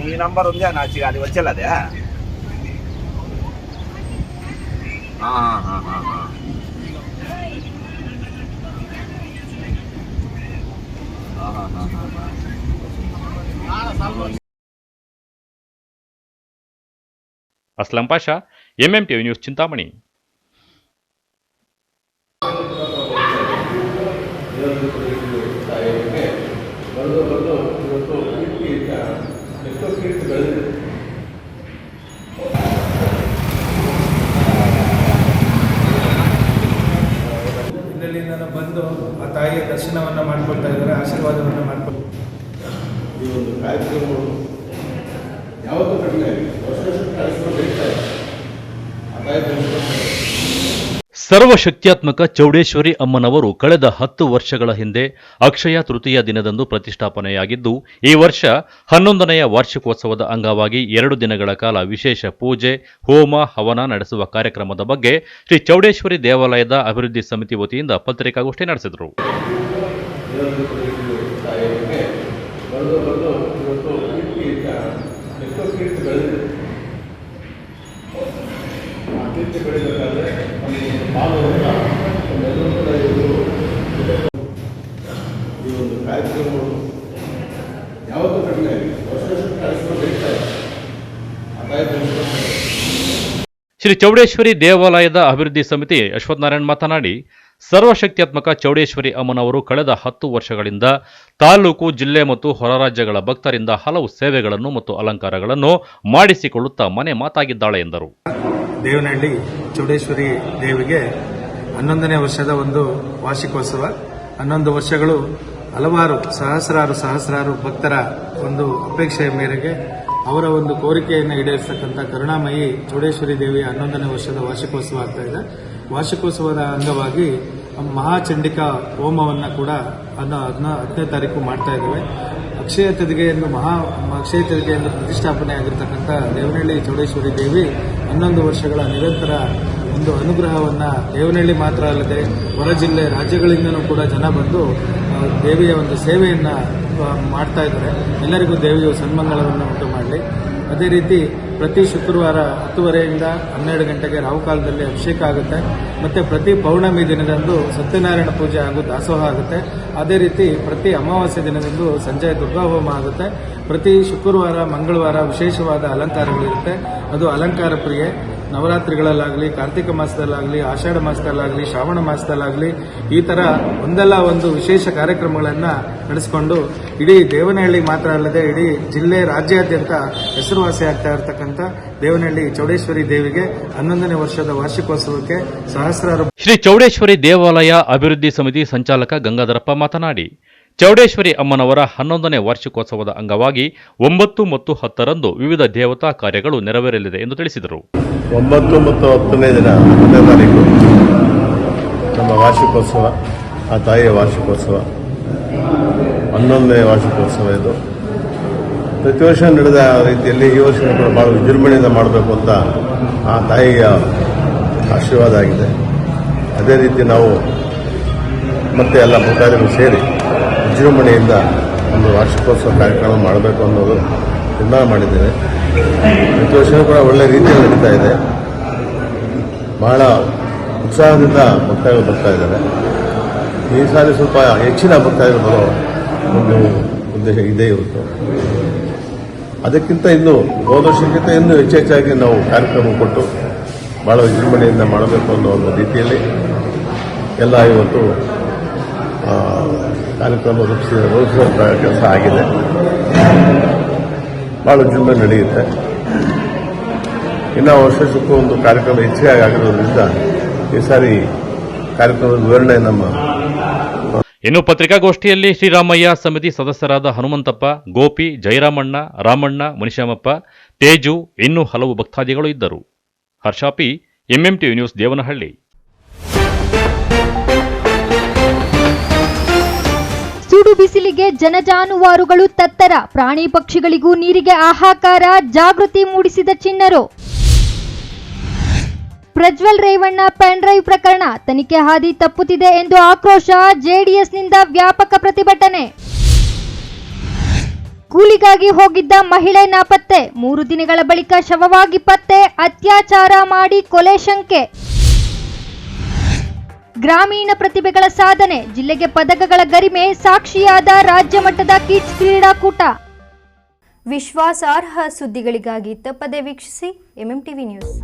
ఈ నంబర్ ఉంది నాకు అది వచ్చేది.
Aslam Pasha, MMTV news, Chintamani.
ಇಲ್ಲಿಂದ ಬಂದು ಆ ತಾಯಿಯ ದರ್ಶನವನ್ನು ಮಾಡ್ಕೊಳ್ತಾ ಇದ್ದಾರೆ, ಆಶೀರ್ವಾದವನ್ನು ಮಾಡ್ಕೊಳ್ತಾರೆ. ಈ ಒಂದು ಕಾರ್ಯಕ್ರಮಗಳು ಯಾವತ್ತೂ ಕಡಿಮೆ
ಸರ್ವಶಕ್ತ್ಯಾತ್ಮಕ ಚೌಡೇಶ್ವರಿ ಅಮ್ಮನವರು ಕಳೆದ 10 ವರ್ಷಗಳ ಹಿಂದೆ ಅಕ್ಷಯ ತೃತೀಯ ದಿನದಂದು ಪ್ರತಿಷ್ಠಾಪನೆಯಾಗಿದ್ದು, ಈ ವರ್ಷ 11ನೆಯ ವಾರ್ಷಿಕೋತ್ಸವದ ಅಂಗವಾಗಿ 2 ದಿನಗಳ ಕಾಲ ವಿಶೇಷ ಪೂಜೆ, ಹೋಮ, ಹವನ ನಡೆಸುವ ಕಾರ್ಯಕ್ರಮದ ಬಗ್ಗೆ ಶ್ರೀ ಚೌಡೇಶ್ವರಿ ದೇವಾಲಯದ ಅಭಿವೃದ್ಧಿ ಸಮಿತಿ ವತಿಯಿಂದ ಪತ್ರಿಕಾಗೋಷ್ಠಿ ನಡೆಸಿದರು.
ಈ ಒಂದು ಕಾರ್ಯಕ್ರಮಗಳು ಯಾವತ್ತೂ ಕಡಿಮೆ
ಶ್ರೀ ಚೌಡೇಶ್ವರಿ ದೇವಾಲಯದ ಅಭಿವೃದ್ಧಿ ಸಮಿತಿ ಅಶ್ವತ್ಥನಾರಾಯಣ್ ಮಾತನಾಡಿ, ಸರ್ವಶಕ್ತ್ಯಾತ್ಮಕ ಚೌಡೇಶ್ವರಿ ಅಮ್ಮನವರು ಕಳೆದ 10 ವರ್ಷಗಳಿಂದ ತಾಲೂಕು, ಜಿಲ್ಲೆ ಮತ್ತು ಹೊರ ರಾಜ್ಯಗಳ ಭಕ್ತರಿಂದ ಹಲವು ಸೇವೆಗಳನ್ನು ಮತ್ತು ಅಲಂಕಾರಗಳನ್ನು ಮಾಡಿಸಿಕೊಳ್ಳುತ್ತಾ ಮನೆ ಮಾತಾಗಿದ್ದಾಳೆ ಎಂದರು.
ದೇವನಹಳ್ಳಿ ಚೌಡೇಶ್ವರಿ ದೇವಿಗೆ 11ನೇ ವರ್ಷದ ಒಂದು ವಾರ್ಷಿಕೋತ್ಸವ. 11 ವರ್ಷಗಳು ಹಲವಾರು ಸಹಸ್ರಾರು ಭಕ್ತರ ಒಂದು ಅಪೇಕ್ಷೆಯ ಮೇರೆಗೆ ಅವರ ಒಂದು ಕೋರಿಕೆಯನ್ನು ಈಡೇರಿಸತಕ್ಕಂಥ ಕರುಣಾಮಯಿ ಚೌಡೇಶ್ವರಿ ದೇವಿಯ 11ನೇ ವರ್ಷದ ವಾರ್ಷಿಕೋತ್ಸವ ಆಗ್ತಾ ಇದೆ. ವಾರ್ಷಿಕೋತ್ಸವದ ಅಂಗವಾಗಿ ಮಹಾಚಂಡಿಕಾ ಹೋಮವನ್ನು ಕೂಡ 10ನೇ ತಾರೀಕು ಮಾಡ್ತಾ ಇದ್ದೇವೆ. ಅಕ್ಷಯ ತೆರಿಗೆಯನ್ನು ಪ್ರತಿಷ್ಠಾಪನೆ ಆಗಿರತಕ್ಕಂಥ ದೇವನಹಳ್ಳಿ ಚೌಡೇಶ್ವರಿ ದೇವಿ 11 ವರ್ಷಗಳ ನಿರಂತರ ಒಂದು ಅನುಗ್ರಹವನ್ನು ದೇವನಹಳ್ಳಿ ಮಾತ್ರ ಅಲ್ಲದೆ ಹೊರ ಜಿಲ್ಲೆ ರಾಜ್ಯಗಳಿಂದನೂ ಕೂಡ ಜನ ಬಂದು ದೇವಿಯ ಒಂದು ಸೇವೆಯನ್ನು ಮಾಡ್ತಾ ಇದ್ದಾರೆ. ಎಲ್ಲರಿಗೂ ದೇವಿಯು ಸನ್ಮಂಗಳವನ್ನು ಉಂಟು ಮಾಡಲಿ. ಅದೇ ರೀತಿ ಪ್ರತಿ ಶುಕ್ರವಾರ 10:30ಯಿಂದ 12 ಗಂಟೆಗೆ ರಾಹುಕಾಲದಲ್ಲಿ ಅಭಿಷೇಕ ಆಗುತ್ತೆ. ಮತ್ತು ಪ್ರತಿ ಪೌರ್ಣಮಿ ದಿನದಂದು ಸತ್ಯನಾರಾಯಣ ಪೂಜೆ ಹಾಗೂ ದಾಸೋಹ ಆಗುತ್ತೆ. ಅದೇ ರೀತಿ ಪ್ರತಿ ಅಮಾವಾಸ್ಯೆ ದಿನದಂದು ಸಂಜೆ ದುರ್ಗಾ ಹೋಮ ಆಗುತ್ತೆ. ಪ್ರತಿ ಶುಕ್ರವಾರ, ಮಂಗಳವಾರ ವಿಶೇಷವಾದ ಅಲಂಕಾರಗಳಿರುತ್ತೆ. ಅದು ಅಲಂಕಾರ ಪ್ರಿಯೆ. ನವರಾತ್ರಿಗಳಲ್ಲಾಗಲಿ, ಕಾರ್ತಿಕ ಮಾಸದಲ್ಲಾಗಲಿ, ಆಷಾಢ ಮಾಸದಲ್ಲಾಗಲಿ, ಶ್ರಾವಣ ಮಾಸದಲ್ಲಾಗಲಿ ಈ ಥರ ಒಂದಲ್ಲ ಒಂದು ವಿಶೇಷ ಕಾರ್ಯಕ್ರಮಗಳನ್ನು ನಡೆಸಿಕೊಂಡು ಇಡೀ ದೇವನಹಳ್ಳಿ ಮಾತ್ರ ಅಲ್ಲದೆ ಇಡೀ ಜಿಲ್ಲೆ, ರಾಜ್ಯಾದ್ಯಂತ ಹೆಸರುವಾಸಿಯಾಗ್ತಾ ಇರತಕ್ಕಂಥ ದೇವನಹಳ್ಳಿ ಚೌಡೇಶ್ವರಿ ದೇವಿಗೆ 11ನೇ ವರ್ಷದ ವಾರ್ಷಿಕೋತ್ಸವಕ್ಕೆ ಸಹಸ್ರಾರು.
ಶ್ರೀ ಚೌಡೇಶ್ವರಿ ದೇವಾಲಯ ಅಭಿವೃದ್ಧಿ ಸಮಿತಿ ಸಂಚಾಲಕ ಗಂಗಾಧರಪ್ಪ ಮಾತನಾಡಿ, ಚೌಡೇಶ್ವರಿ ಅಮ್ಮನವರ 11ನೇ ವಾರ್ಷಿಕೋತ್ಸವದ ಅಂಗವಾಗಿ 9 ಮತ್ತು 10ರಂದು ವಿವಿಧ ದೇವತಾ ಕಾರ್ಯಗಳು ನೆರವೇರಲಿದೆ ಎಂದು ತಿಳಿಸಿದರು.
9 ಮತ್ತು 10ನೇ ದಿನ 10ನೇ ತಾರೀಕು ನಮ್ಮ ವಾರ್ಷಿಕೋತ್ಸವ, ಆ ತಾಯಿಯ ವಾರ್ಷಿಕೋತ್ಸವ, 11ನೇ ವಾರ್ಷಿಕೋತ್ಸವ. ಇದು ಪ್ರತಿ ವರ್ಷ ನಡೆದ ರೀತಿಯಲ್ಲಿ ಈ ವರ್ಷ ಕೂಡ ಬಹಳ ವಿಜೃಂಭಣೆಯಿಂದ ಮಾಡಬೇಕು ಅಂತ ಆ ತಾಯಿಯ ಆಶೀರ್ವಾದ ಆಗಿದೆ. ಅದೇ ರೀತಿ ನಾವು ಮತ್ತೆ ಎಲ್ಲ ಭಕ್ತಾದಿಗಳು ಸೇರಿ ವಿಜೃಂಭಣೆಯಿಂದ ಒಂದು ವಾರ್ಷಿಕೋತ್ಸವ ಕಾರ್ಯಕ್ರಮ ಮಾಡಬೇಕು ಅನ್ನೋದು ನಿರ್ಮಾಣ ಮಾಡಿದ್ದೇವೆ. ಪ್ರತಿ ವರ್ಷವೂ ಕೂಡ ಒಳ್ಳೆಯ ರೀತಿಯಲ್ಲಿ ನಡೀತಾ ಇದೆ. ಬಹಳ ಉತ್ಸಾಹದಿಂದ ಭಕ್ತಾದಿಗಳು ಬರ್ತಾ ಇದ್ದಾರೆ. ಈ ಸಾರಿ ಸ್ವಲ್ಪ ಹೆಚ್ಚಿನ ಭಕ್ತಾದಿಗಳು ಬರೋ ಒಂದು ಉದ್ದೇಶ ಇದೆ ಇವತ್ತು. ಅದಕ್ಕಿಂತ ಇನ್ನೂ ಹೋದ ವರ್ಷಕ್ಕಿಂತ ಇನ್ನೂ ಹೆಚ್ಚಾಗಿ ನಾವು ಕಾರ್ಯಕ್ರಮ ಕೊಟ್ಟು ಭಾಳ ವಿಜೃಂಭಣೆಯಿಂದ ಮಾಡಬೇಕು ಅನ್ನೋ ಒಂದು ರೀತಿಯಲ್ಲಿ ಎಲ್ಲ ಇವತ್ತು ಕಾರ್ಯಕ್ರಮ ರೂಪಿಸುವ ಕೆಲಸ ಆಗಿದೆ. ಭಾಳ ವಿಜೃಂಭಣೆ ನಡೆಯುತ್ತೆ. ಇನ್ನು ವರ್ಷಕ್ಕೂ ಒಂದು ಕಾರ್ಯಕ್ರಮ ಹೆಚ್ಚಿಗೆ ಆಗಿರೋದ್ರಿಂದ ಈ ಸಾರಿ ಕಾರ್ಯಕ್ರಮದ ವಿವರಣೆ ನಮ್ಮ.
ಇನ್ನು ಪತ್ರಿಕಾಗೋಷ್ಠಿಯಲ್ಲಿ ಶ್ರೀರಾಮಯ್ಯ ಸಮಿತಿ ಸದಸ್ಯರಾದ ಹನುಮಂತಪ್ಪ, ಗೋಪಿ, ಜಯರಾಮಣ್ಣ, ರಾಮಣ್ಣ, ಮುನಿಶಾಮಪ್ಪ, ತೇಜು ಇನ್ನೂ ಹಲವು ಭಕ್ತಾದಿಗಳು ಇದ್ದರು. ಹರ್ಷಾಪಿ, ಎಂಎಂಟಿವಿ ನ್ಯೂಸ್, ದೇವನಹಳ್ಳಿ.
ಸುಡು ಬಿಸಿಲಿಗೆ ಜನಜಾನುವಾರುಗಳು ತತ್ತರ, ಪ್ರಾಣಿ ಪಕ್ಷಿಗಳಿಗೂ ನೀರಿಗೆ ಹಾಹಾಕಾರ, ಜಾಗೃತಿ ಮೂಡಿಸಿದ ಚಿಣ್ಣರು. ಪ್ರಜ್ವಲ್ ರೇವಣ್ಣ ಪೆನ್ ಡ್ರೈವ್ ಪ್ರಕರಣ ತನಿಖೆ ಹಾದಿ ತಪ್ಪುತ್ತಿದೆ ಎಂದು ಆಕ್ರೋಶ, ಜೆಡಿಎಸ್ನಿಂದ ವ್ಯಾಪಕ ಪ್ರತಿಭಟನೆ. ಕೂಲಿಗಾಗಿ ಹೋಗಿದ್ದ ಮಹಿಳೆ ನಾಪತ್ತೆ, 3 ದಿನಗಳ ಬಳಿಕ ಶವವಾಗಿ ಪತ್ತೆ, ಅತ್ಯಾಚಾರ ಮಾಡಿ ಕೊಲೆ ಶಂಕೆ. ಗ್ರಾಮೀಣ ಪ್ರತಿಭೆಗಳ ಸಾಧನೆ, ಜಿಲ್ಲೆಗೆ ಪದಕಗಳ ಗರಿಮೆ, ಸಾಕ್ಷಿಯಾದ ರಾಜ್ಯ ಮಟ್ಟದ ಕಿಡ್ಸ್ ಕ್ರೀಡಾಕೂಟ. ವಿಶ್ವಾಸಾರ್ಹ ಸುದ್ದಿಗಳಿಗಾಗಿ ತಪ್ಪದೆ ವೀಕ್ಷಿಸಿ ಎಂಎಂಟಿವಿ ನ್ಯೂಸ್.